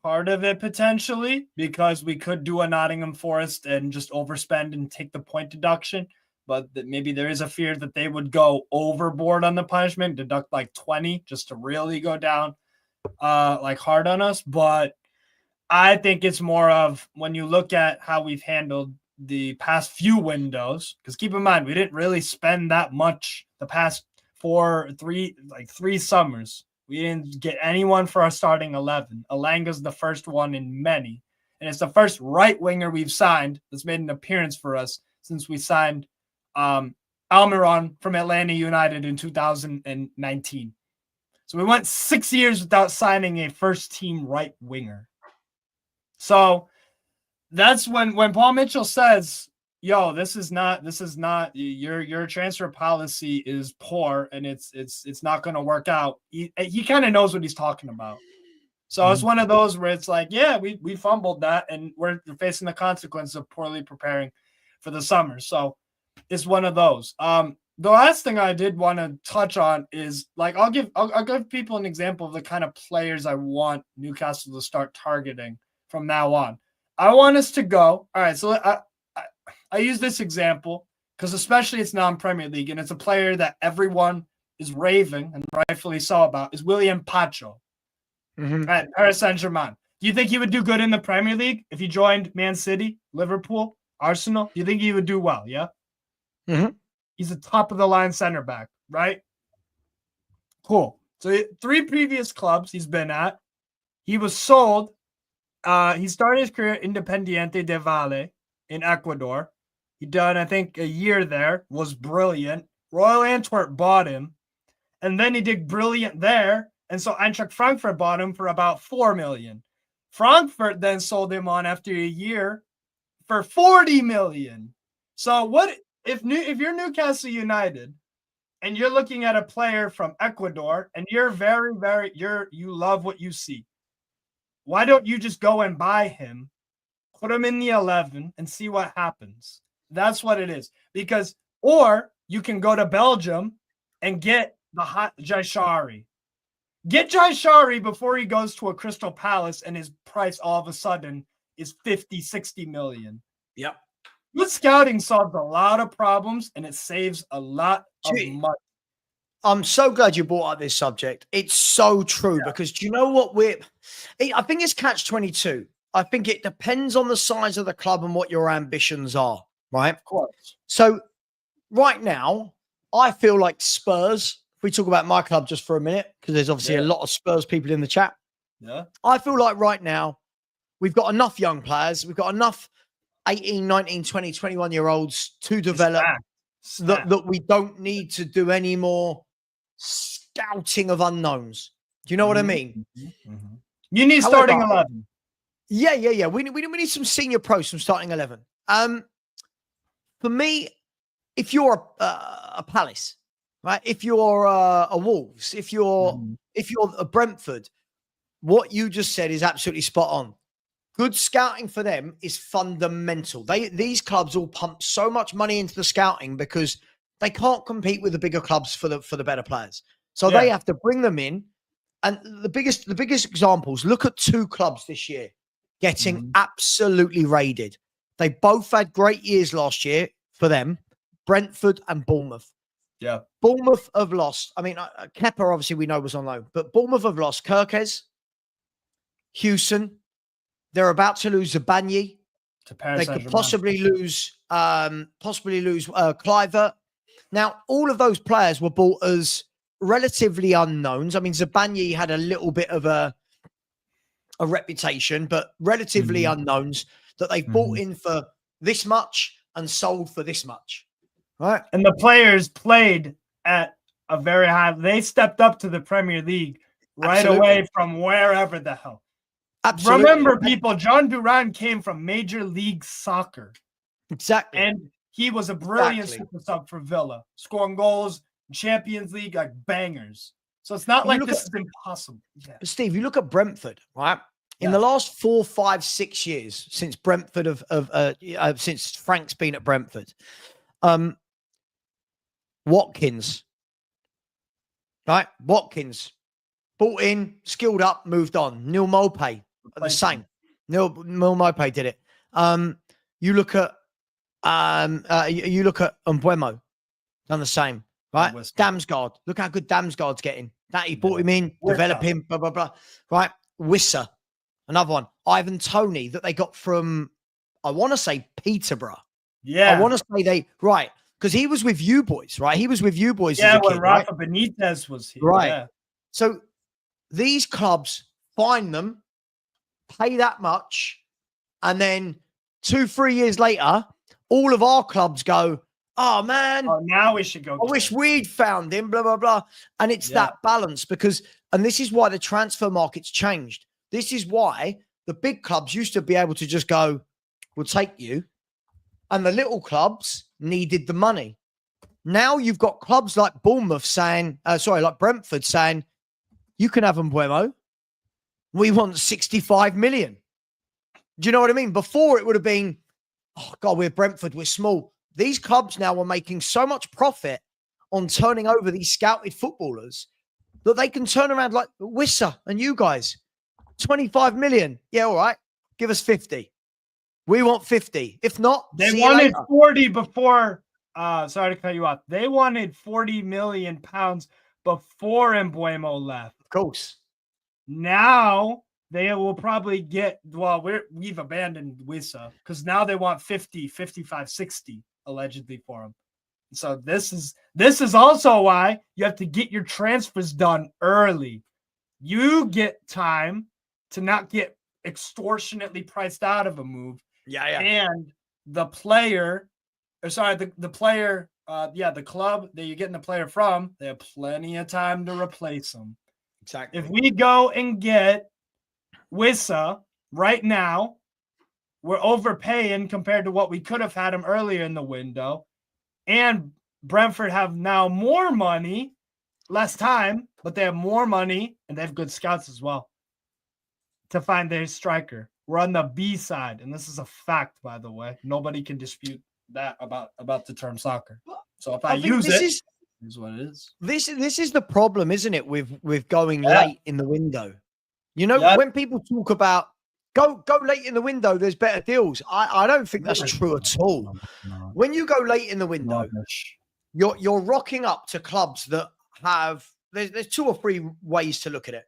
part of it potentially, because we could do a Nottingham Forest and just overspend and take the point deduction. But maybe there is a fear that they would go overboard on the punishment, deduct like 20 just to really go down like hard on us. But I think it's more of, when you look at how we've handled the past few windows, because keep in mind, we didn't really spend that much the past three summers. We didn't get anyone for our starting 11. Alanga's the first one in many. And it's the first right winger we've signed that's made an appearance for us since we signed Almiron from Atlanta United in 2019. So we went 6 years without signing a first team right winger. So that's when Paul Mitchell says, yo, this is not your transfer policy is poor and it's not going to work out. He kind of knows what he's talking about. So it's one of those where it's like, yeah, we fumbled that and we're facing the consequence of poorly preparing for the summer. So it's one of those. The last thing I did want to touch on is, like, I'll give people an example of the kind of players I want Newcastle to start targeting from now on. I want us to go. All right. So I use this example because especially it's non-Premier League and it's a player that everyone is raving and rightfully so about, is William Pacho at Paris Saint-Germain. Do you think he would do good in the Premier League if he joined Man City, Liverpool, Arsenal? Do you think he would do well? Yeah. He's a top-of-the-line center back, right? Cool. So 3 previous clubs he's been at. He was sold. He started his career at Independiente del Valle in Ecuador. He done, I think, a year there. Was brilliant. Royal Antwerp bought him. And then he did brilliant there. And so Eintracht Frankfurt bought him for about $4 million. Frankfurt then sold him on after a year for 40 million. So what if you're Newcastle United and you're looking at a player from Ecuador and you're you love what you see? Why don't you just go and buy him, put him in the 11 and see what happens? That's what it is. Because, or you can go to Belgium and get the hot Jaishari. Get Jaishari before he goes to a Crystal Palace and his price all of a sudden is 50, 60 million. Yep. Good scouting solves a lot of problems and it saves a lot of money. I'm so glad you brought up this subject. It's so true because do you know what I think it's catch-22. I think it depends on the size of the club and what your ambitions are, right? Of course. So right now, I feel like Spurs, if we talk about my club just for a minute, because there's obviously a lot of Spurs people in the chat. Yeah. I feel like right now, we've got enough young players. We've got enough 18, 19, 20, 21-year-olds to develop that we don't need to do any more scouting of unknowns. Do you know what I mean? You need starting 11. Yeah. We need some senior pros from starting 11. For me, if you're a Palace, right? If you're a Wolves, if you're a Brentford, what you just said is absolutely spot on. Good scouting for them is fundamental. These clubs all pump so much money into the scouting because they can't compete with the bigger clubs for the better players. So they have to bring them in. And the biggest examples, look at two clubs this year getting absolutely raided. They both had great years last year for them, Brentford and Bournemouth. Yeah. Bournemouth have lost. I mean, Kepa, obviously, we know was on loan, but Bournemouth have lost Kirkes, Hewson. They're about to lose Zabanyi. They could possibly lose Clivert. Now, all of those players were bought as relatively unknowns. I mean, Zabanyi had a little bit of a reputation, but relatively unknowns that they bought in for this much and sold for this much. Right. And the players played at a very high. They stepped up to the Premier League right away from wherever the hell. Absolutely. Remember, people, John Duran came from Major League Soccer. Exactly. And he was a brilliant super sub for Villa, scoring goals, Champions League, like bangers. So it's not like this is impossible. Yeah. Steve, you look at Brentford, right? In the last 4, 5, 6 years since Brentford since Frank's been at Brentford, Watkins, right? Watkins bought in, skilled up, moved on. Neil Maupay, the same. Neil Maupay did it. You look at Mbeumo, done the same, right? Damsgaard, look how good Damsgaard's getting. That he brought him in, develop him, blah blah blah. Right, Wissa, another one. Ivan Toney that they got from, I want to say Peterborough. Yeah, I want to say because he was with you boys, right? He was with you boys. Yeah, as a when kid, Rafa Benitez was here, right? Yeah. So these clubs find them, pay that much, and then 2-3 years later, all of our clubs go, oh man, now we should go. I wish we'd found him, blah, blah, blah. And it's that balance and this is why the transfer market's changed. This is why the big clubs used to be able to just go, we'll take you. And the little clubs needed the money. Now you've got clubs like Bournemouth like Brentford saying, you can have Mbeumo. We want 65 million. Do you know what I mean? Before it would have been, oh God, we're Brentford, we're small. These clubs now are making so much profit on turning over these scouted footballers that they can turn around like Wissa and you guys. 25 million. Yeah, all right. Give us 50. We want 50. If not, they wanted 40 before. Sorry to cut you off. They wanted 40 million pounds before Mbeumo left. Of course. Now they will probably get, we've abandoned Wissa because now they want 50, 55, 60 allegedly for him. So this is also why you have to get your transfers done early. You get time to not get extortionately priced out of a move. Yeah. And the player, the club that you're getting the player from, they have plenty of time to replace them. Exactly. If we go and get Wissa right now, we're overpaying compared to what we could have had him earlier in the window. And Brentford have now more money, less time, but they have more money and they have good scouts as well to find their striker. We're on the B side, and this is a fact, by the way. Nobody can dispute that about the term soccer. So if I use it, is what it is. This is the problem, isn't it, with going late in the window? You know, when people talk about go late in the window, there's better deals. I don't think that's true at all. No. When you go late in the window, you're rocking up to clubs that have there's 2 or 3 ways to look at it.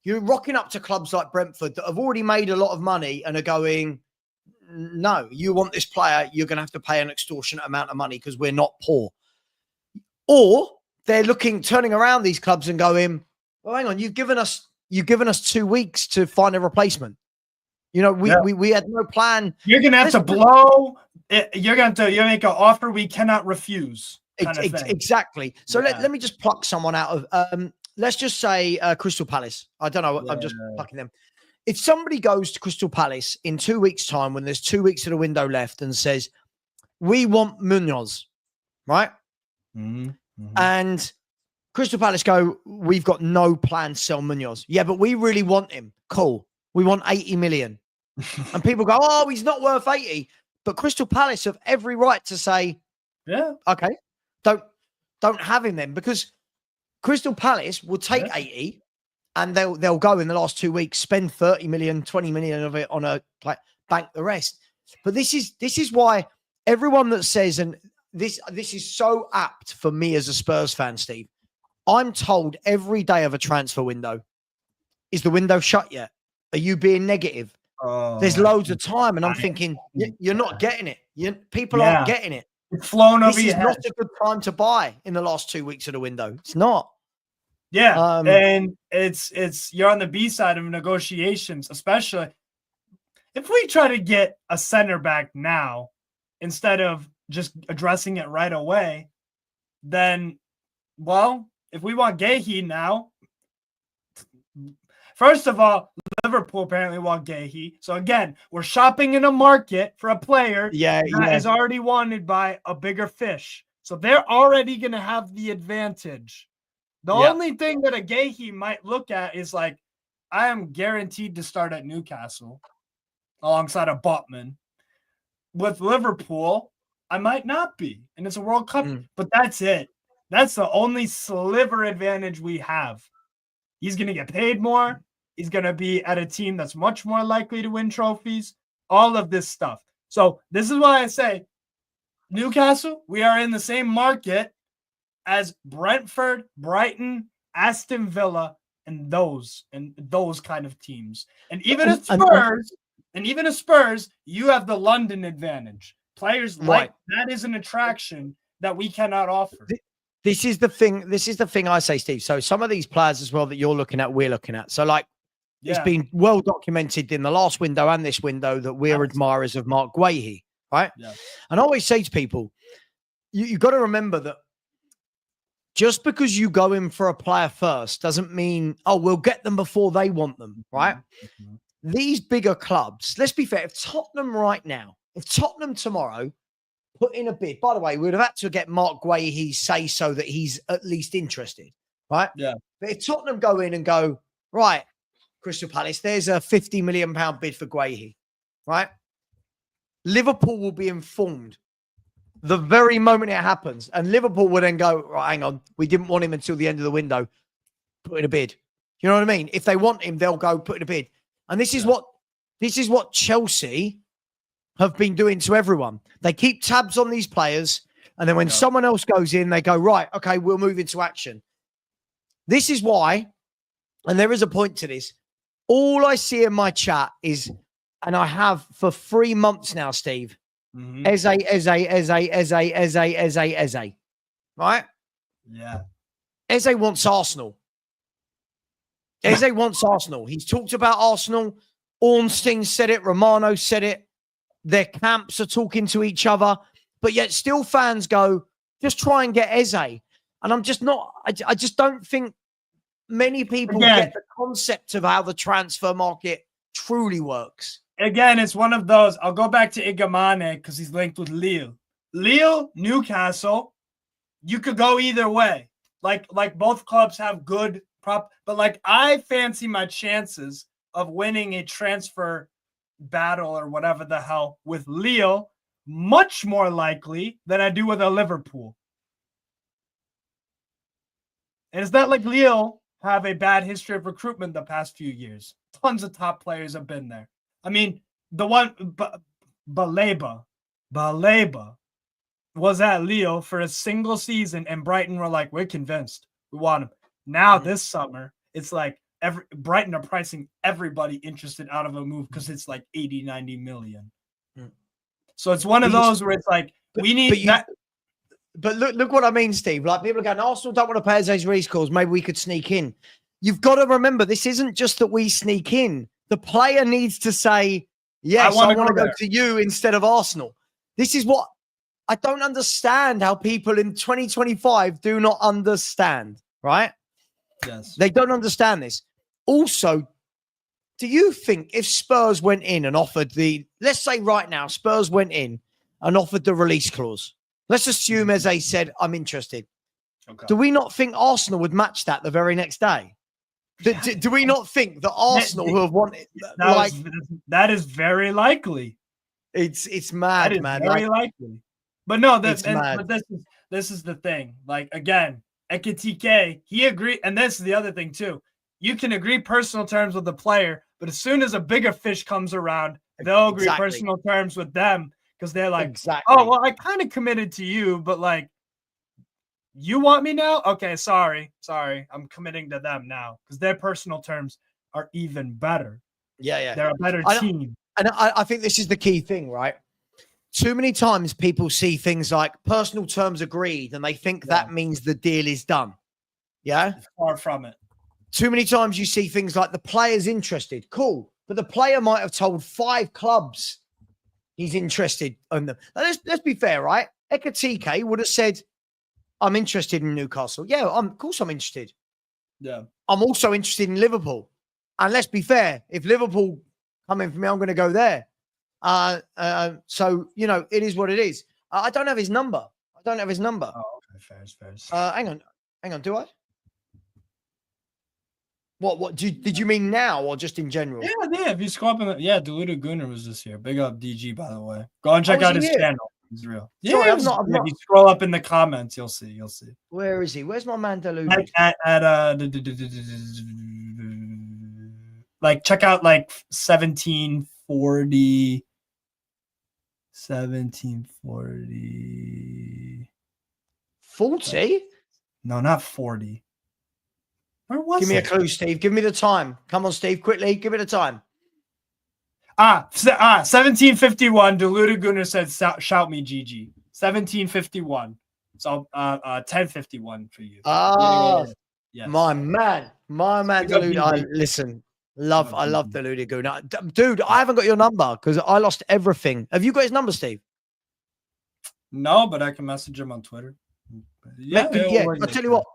You're rocking up to clubs like Brentford that have already made a lot of money and are going, no, you want this player, you're going to have to pay an extortionate amount of money because we're not poor. Or they're turning around these clubs and going, well, hang on, you've given us 2 weeks to find a replacement. You know, we had no plan. You're going to have to blow it. You're going to make an offer we cannot refuse. Exactly. So let me just pluck someone out of, let's just say Crystal Palace. I don't know. I'm just plucking them. If somebody goes to Crystal Palace in 2 weeks' time when there's 2 weeks of the window left and says, we want Munoz, right? Mm-hmm. And Crystal Palace go, we've got no plan to sell Munoz. Yeah, but we really want him. Cool. We want 80 million. And people go, oh, he's not worth 80. But Crystal Palace have every right to say, yeah, okay, don't have him then, because Crystal Palace will take 80 and they'll go in the last 2 weeks, spend 30 million, 20 million of it on bank the rest. But this is why everyone that says, and this is so apt for me as a Spurs fan, Steve. I'm told every day of a transfer window, is the window shut yet? Are you being negative? There's loads of time, and I'm thinking you're not getting it. People aren't getting it. It's flown over your head. This is not a good time to buy in the last 2 weeks of the window. It's not. Yeah, and it's you're on the B side of negotiations, especially if we try to get a center back now instead of just addressing it right away. Then, well, if we want Guehi now, first of all, Liverpool apparently want Guehi. So again, we're shopping in a market for a player that is already wanted by a bigger fish. So they're already going to have the advantage. The only thing that a Guehi might look at is like, I am guaranteed to start at Newcastle alongside a Botman. With Liverpool, I might not be. And it's a World Cup, but that's it. That's the only sliver advantage we have. He's going to get paid more. He's going to be at a team that's much more likely to win trophies. All of this stuff. So this is why I say Newcastle, we are in the same market as Brentford, Brighton, Aston Villa, and those kind of teams. And even as Spurs, you have the London advantage. Players like that is an attraction that we cannot offer. This is the thing I say, Steve. So some of these players as well that you're looking at, we're looking at. So like it's been well documented in the last window and this window that we're admirers of Mark Guehi, right? Yeah. And I always say to people, you got to remember that just because you go in for a player first doesn't mean, oh, we'll get them before they want them, right? Mm-hmm. These bigger clubs, let's be fair, if Tottenham tomorrow put in a bid, by the way, we would have had to get Mark Guehi say so that he's at least interested, right? Yeah. But if Tottenham go in and go, right, Crystal Palace, there's a £50 million bid for Guehi, right? Liverpool will be informed the very moment it happens. And Liverpool will then go, right, hang on, we didn't want him until the end of the window. Put in a bid. You know what I mean? If they want him, they'll go put in a bid. And this is what Chelsea have been doing to everyone. They keep tabs on these players. And then when someone else goes in, they go, right, okay, we'll move into action. This is why, and there is a point to this, all I see in my chat is, and I have for 3 months now, Steve, Eze, right? Yeah. Eze wants Arsenal. Eze wants Arsenal. He's talked about Arsenal. Ornstein said it. Romano said it. Their camps are talking to each other, but yet still fans go, just try and get Eze. And I'm just not, I just don't think many people get the concept of how the transfer market truly works. again, it's one of those. I'll go back to Igamane because he's linked with Lille. Lille, Newcastle, you could go either way. Like both clubs have good prop, but like I fancy my chances of winning a transfer battle or whatever the hell with Lille much more likely than I do with a Liverpool. And it's not like Lille have a bad history of recruitment the past few years. Tons of top players have been there. I mean, the one, Baleba was at Lille for a single season, and Brighton were like, we're convinced. We want him. Now this summer, it's like Brighton are pricing everybody interested out of a move because it's like 80, 90 million. So it's one of those where it's like, we need that. But look what I mean, Steve. Like, people are going, Arsenal don't want to pay Aziz Reece calls. Maybe we could sneak in. You've got to remember, this isn't just that we sneak in. The player needs to say, yes, I want to go to you instead of Arsenal. This is what I don't understand, how people in 2025 do not understand, right? Yes. They don't understand this. Also, do you think if Spurs went in and offered let's say right now, Spurs went in and offered the release clause. Let's assume, as they said, I'm interested. Okay. Do we not think Arsenal would match that the very next day? Do we not think that Arsenal, who have wanted, that is very likely. It's mad, that is man. Very likely. But no, but this is the thing. Like, again, Ekitike, he agreed, and this is the other thing too. You can agree personal terms with the player, but as soon as a bigger fish comes around, they'll agree personal terms with them. Because they're like, oh, well, I kind of committed to you, but like, you want me now? Okay, sorry. I'm committing to them now because their personal terms are even better. Yeah. They're a better team. And I think this is the key thing, right? Too many times people see things like personal terms agreed and they think that means the deal is done. Yeah? Far from it. Too many times you see things like the player's interested. Cool. But the player might have told 5 clubs he's interested in them. Now, let's be fair, right? Ekitike would have said, I'm interested in Newcastle. Yeah, of course I'm interested. Yeah. I'm also interested in Liverpool. And let's be fair, if Liverpool come in for me, I'm going to go there. So, it is what it is. I don't have his number. Oh, okay. Fair. Hang on. Do I? What did you mean now or just in general? Yeah. If you scroll up Deluded Gunner was just here. Big up DG, by the way. Go and check out his channel. He's real. Sorry, I'm not. If you scroll up in the comments, you'll see. Where is he? Where's my man Deluded? Like, check out like 1740. 40? No, not 40. Where was Give me a clue, Steve. Give me the time. Come on, Steve, quickly. Give me the time. 1751. Deluded Gunner said, shout me, GG. 1751. So 1051 for you. Yes. My man, Deluded. Listen, I love Deluded Gunner. Dude, I haven't got your number because I lost everything. Have you got his number, Steve? No, but I can message him on Twitter. Yeah. I'll tell you what.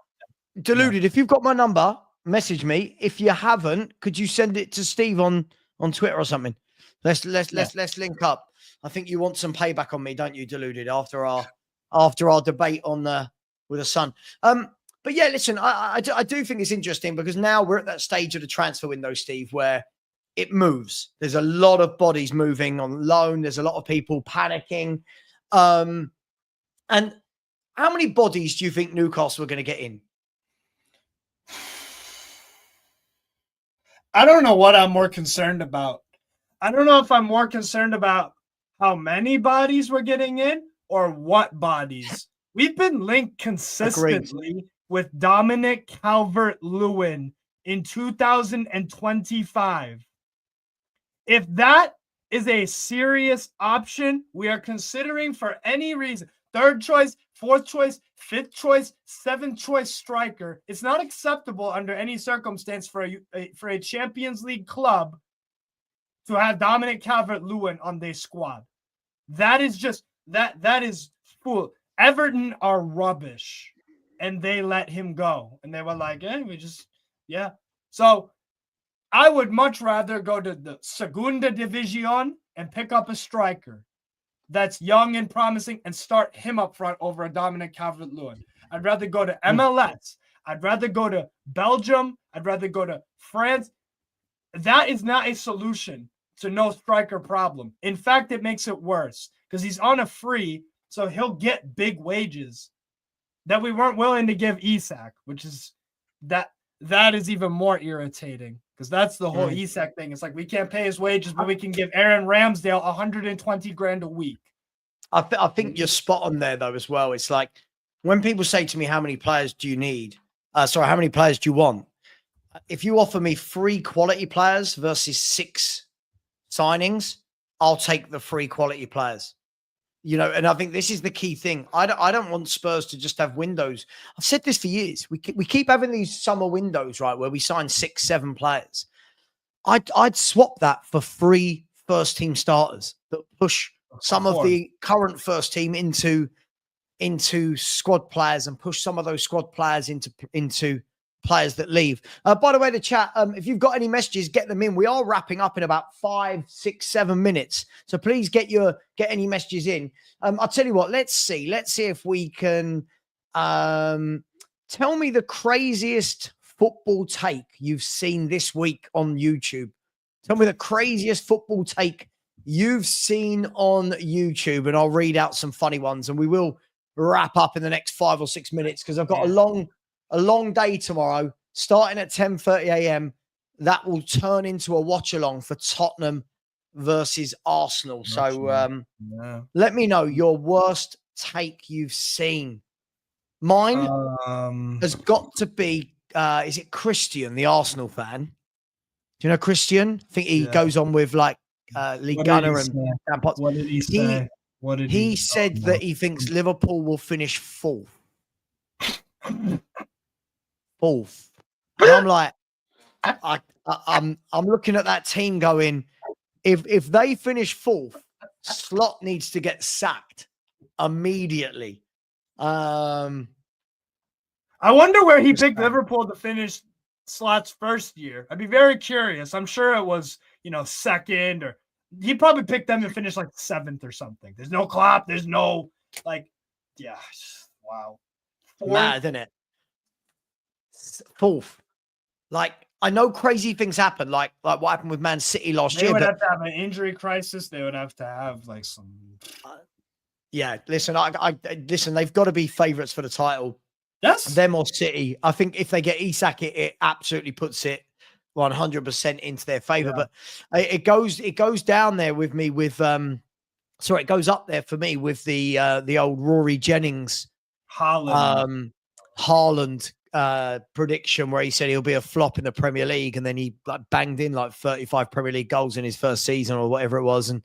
Deluded, if you've got my number, message me. If you haven't, could you send it to Steve on Twitter or something? Let's link up. I think you want some payback on me, don't you, Deluded? After our debate with the Sun. But yeah, listen, I do think it's interesting because now we're at that stage of the transfer window, Steve, where it moves. There's a lot of bodies moving on loan. There's a lot of people panicking. And how many bodies do you think Newcastle are going to get in? I don't know what I'm more concerned about. I don't know if I'm more concerned about how many bodies we're getting in or what bodies. We've been linked consistently with Dominic Calvert-Lewin in 2025. If that is a serious option we are considering for any reason, 3rd choice, 4th choice, 5th choice, 7th choice striker, it's not acceptable under any circumstance for a Champions League club to have Dominic Calvert-Lewin on their squad. That is just that is fool. Everton are rubbish, and they let him go, and they were like, So I would much rather go to the Segunda División and pick up a striker that's young and promising and start him up front over a Dominic Calvert-Lewin. I'd rather go to MLS. I'd rather go to Belgium. I'd rather go to France. That is not a solution to no striker problem. In fact, it makes it worse because he's on a free, so he'll get big wages that we weren't willing to give Isak, which is that is even more irritating because that's the whole Isak thing. It's like we can't pay his wages, but we can give Aaron Ramsdale 120 grand a week. I think you're spot on there though as well. It's like when people say to me, "How many players do you need?" How many players do you want? If you offer me 3 quality players versus 6 signings, I'll take the 3 quality players. You know, and I think this is the key thing. I don't want Spurs to just have windows. I've said this for years. We keep having these summer windows, right, where we sign 6, 7 players. I'd swap that for 3 first-team starters that push some of the current first team into squad players and push some of those squad players into players that leave. By the way, the chat, if you've got any messages, get them in. We are wrapping up in about 5, 6, 7 minutes. So please get any messages in. I'll tell you what, let's see if we can tell me the craziest football take you've seen this week on YouTube. Tell me the craziest football take you've seen on YouTube, and I'll read out some funny ones, and we will wrap up in the next 5 or 6 minutes because I've got a long day tomorrow, starting at 10:30 a.m. That will turn into a watch along for Tottenham versus Arsenal. So let me know your worst take you've seen. Mine has got to be, is it Christian, the Arsenal fan? Do you know Christian? I think he goes on with like Lee Gunner and Dan Potts. What did he say? He said that he thinks Liverpool will finish 4th. 4th. And I'm like, I'm looking at that team going, if they finish 4th, Slot needs to get sacked immediately. I wonder where he picked Liverpool to finish Slot's first year. I'd be very curious. I'm sure it was, second, or he probably picked them to finish like 7th or something. There's no Klopp. There's no wow. 4th. Mad, isn't it? 4th. Like, I know crazy things happen, like what happened with Man City last year. They would have to have an injury crisis. They would have to have like some. Listen, listen. They've got to be favourites for the title. Yes, them or City. I think if they get Isak, it absolutely puts it 100% into their favour. Yeah. But it goes down there with me with it goes up there for me with the old Rory Jennings Haaland prediction where he said he'll be a flop in the Premier League, and then he banged in like 35 Premier League goals in his first season or whatever it was, and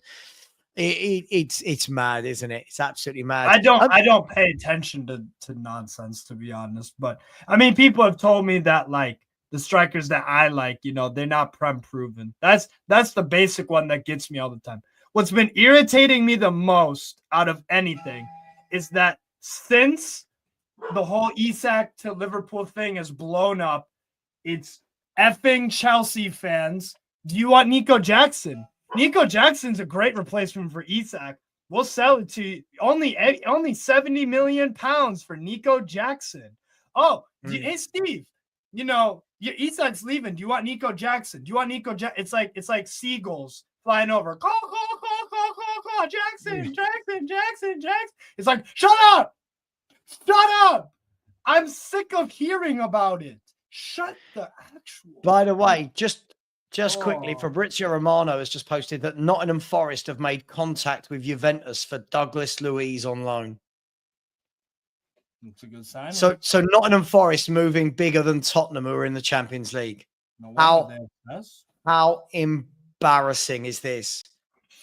it's mad, isn't it? It's absolutely mad. I don't pay attention to nonsense, to be honest, but I mean, people have told me that like the strikers that I like, they're not Prem proven. That's the basic one that gets me all the time. What's been irritating me the most out of anything is that since the whole Isak to Liverpool thing has blown up, it's effing Chelsea fans. Do you want Nico Jackson? Nico Jackson's a great replacement for Isak. We'll sell it to you. Only 70 million pounds for Nico Jackson. Oh, hey Steve, Isak's leaving. Do you want Nico Jackson? Do you want Nico Jackson? It's like seagulls flying over. Call, Jackson. It's like, shut up. I'm sick of hearing about it. Shut the actual. By the way, just quickly, Fabrizio Romano has just posted that Nottingham Forest have made contact with Juventus for Douglas Luiz on loan. That's a good sign. So Nottingham Forest moving bigger than Tottenham, who are in the Champions League. How embarrassing is this?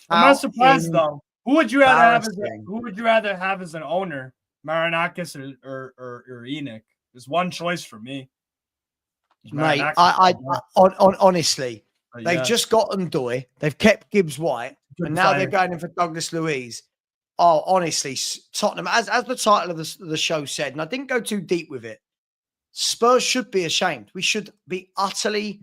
I'm not surprised though. Who would you rather have as an owner? Marinakis or Enoch? There's one choice for me. Mate, honestly, they've just gotten Doy, they've kept Gibbs White, and now they're going in for Douglas Luiz. Oh, honestly, Tottenham, as the title of the show said, and I didn't go too deep with it, Spurs should be ashamed. We should be utterly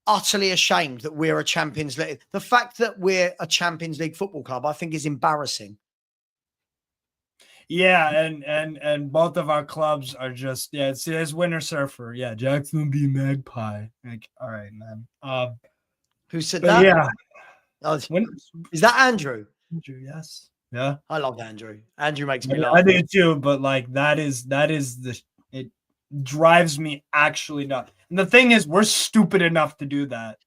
utterly ashamed that we're a Champions League. The fact that we're a Champions League football club, I think, is embarrassing. Yeah, and both of our clubs are just it's Winter Surfer. Yeah, Jackson B Magpie. Like, all right, man. Who said that? Yeah. Oh, is that Andrew? Andrew, yes. Yeah. I love Andrew. Andrew makes me laugh. I do too, but like that is it drives me actually nuts. And the thing is, we're stupid enough to do that.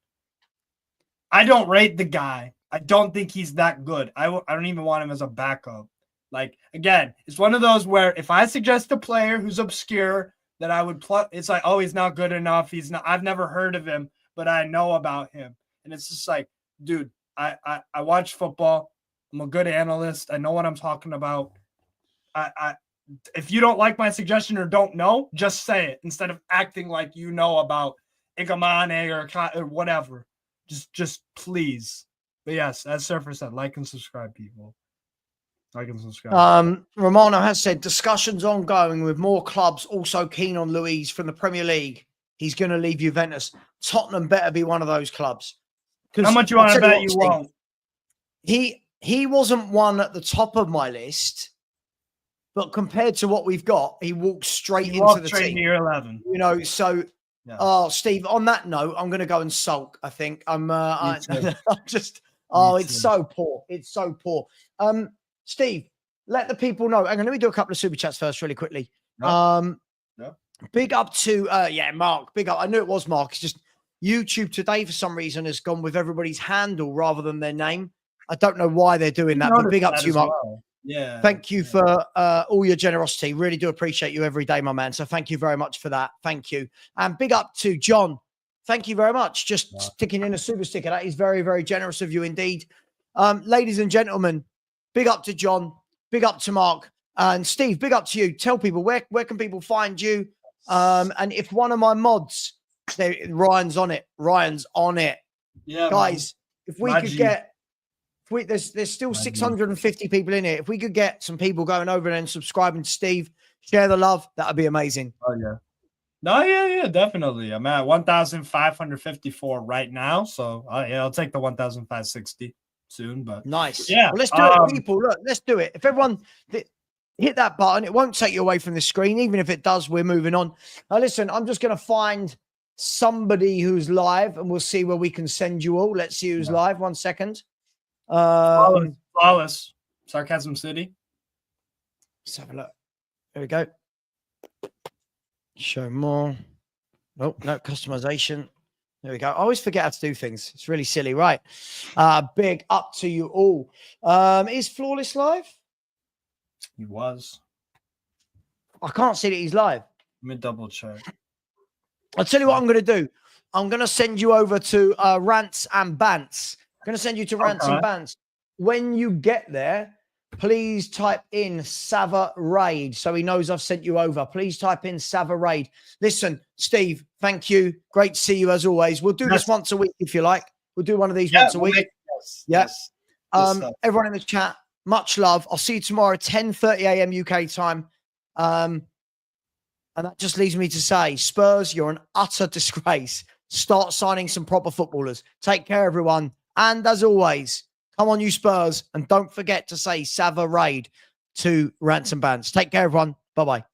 I don't rate the guy. I don't think he's that good. I don't even want him as a backup. Like, again, it's one of those where if I suggest a player who's obscure that I would plug, it's like, oh, he's not good enough. He's not. I've never heard of him, but I know about him. And it's just like, dude, I watch football. I'm a good analyst. I know what I'm talking about. If you don't like my suggestion or don't know, just say it instead of acting like you know about Igamane or whatever. Just please. But yes, as Surfer said, like and subscribe, people. Like and subscribe. Romano has said discussions ongoing with more clubs also keen on Luiz from the Premier League. He's going to leave Juventus. Tottenham better be one of those clubs. How much you want to bet you won't? He wasn't one at the top of my list, but compared to what we've got, he walked straight into the team. Year 11. You know, so yeah. Oh, Steve, on that note, I'm going to go and sulk. I think I'm just. It's so poor. It's so poor. Steve, let the people know. Hang on, let me do a couple of super chats first, really quickly. No. Big up to Mark. Big up. I knew it was Mark. It's just YouTube today for some reason has gone with everybody's handle rather than their name. I don't know why they're doing that, but big up to you, Mark. Well. Yeah. Thank you for all your generosity. Really do appreciate you every day, my man. So thank you very much for that. Thank you. And big up to John. Thank you very much. Just sticking in a super sticker. That is very, very generous of you indeed. Ladies and gentlemen, big up to John. Big up to Mark. And Steve, big up to you. Tell people where can people find you? And if one of my mods, Ryan's on it. Ryan's on it. Yeah, guys, man. If we could get there's still 650 people in here. If we could get some people going over and subscribing to Steve, share the love, that would be amazing. Oh, yeah. No, yeah, definitely. I'm at 1,554 right now. So, I'll take the 1,560 soon. But nice. Yeah. Well, let's do it, people. Look, let's do it. If everyone hit that button, it won't take you away from the screen. Even if it does, we're moving on. Now, listen, I'm just going to find somebody who's live and we'll see where we can send you all. Let's see who's live. 1 second. Flawless. Sarcasm City. Let's have a look. There we go. Show more. Oh, no, customization. There we go. I always forget how to do things. It's really silly, right? Big up to you all. Is Flawless live? He was. I can't see that he's live. Let me double check. I'll tell you what I'm going to do. I'm going to send you over to Rants and Bants. I'm going to send you to Rants and Bants. When you get there, please type in Savva Raid so he knows I've sent you over. Please type in Savva Raid. Listen, Steve, thank you. Great to see you as always. We'll do this once a week if you like. We'll do one of these once a week. Yes. Everyone in the chat, much love. I'll see you tomorrow, 10:30 a.m. UK time. And that just leaves me to say, Spurs, you're an utter disgrace. Start signing some proper footballers. Take care, everyone. And as always, come on, you Spurs. And don't forget to say Savva Raid to Rants and Bands. Take care, everyone. Bye-bye.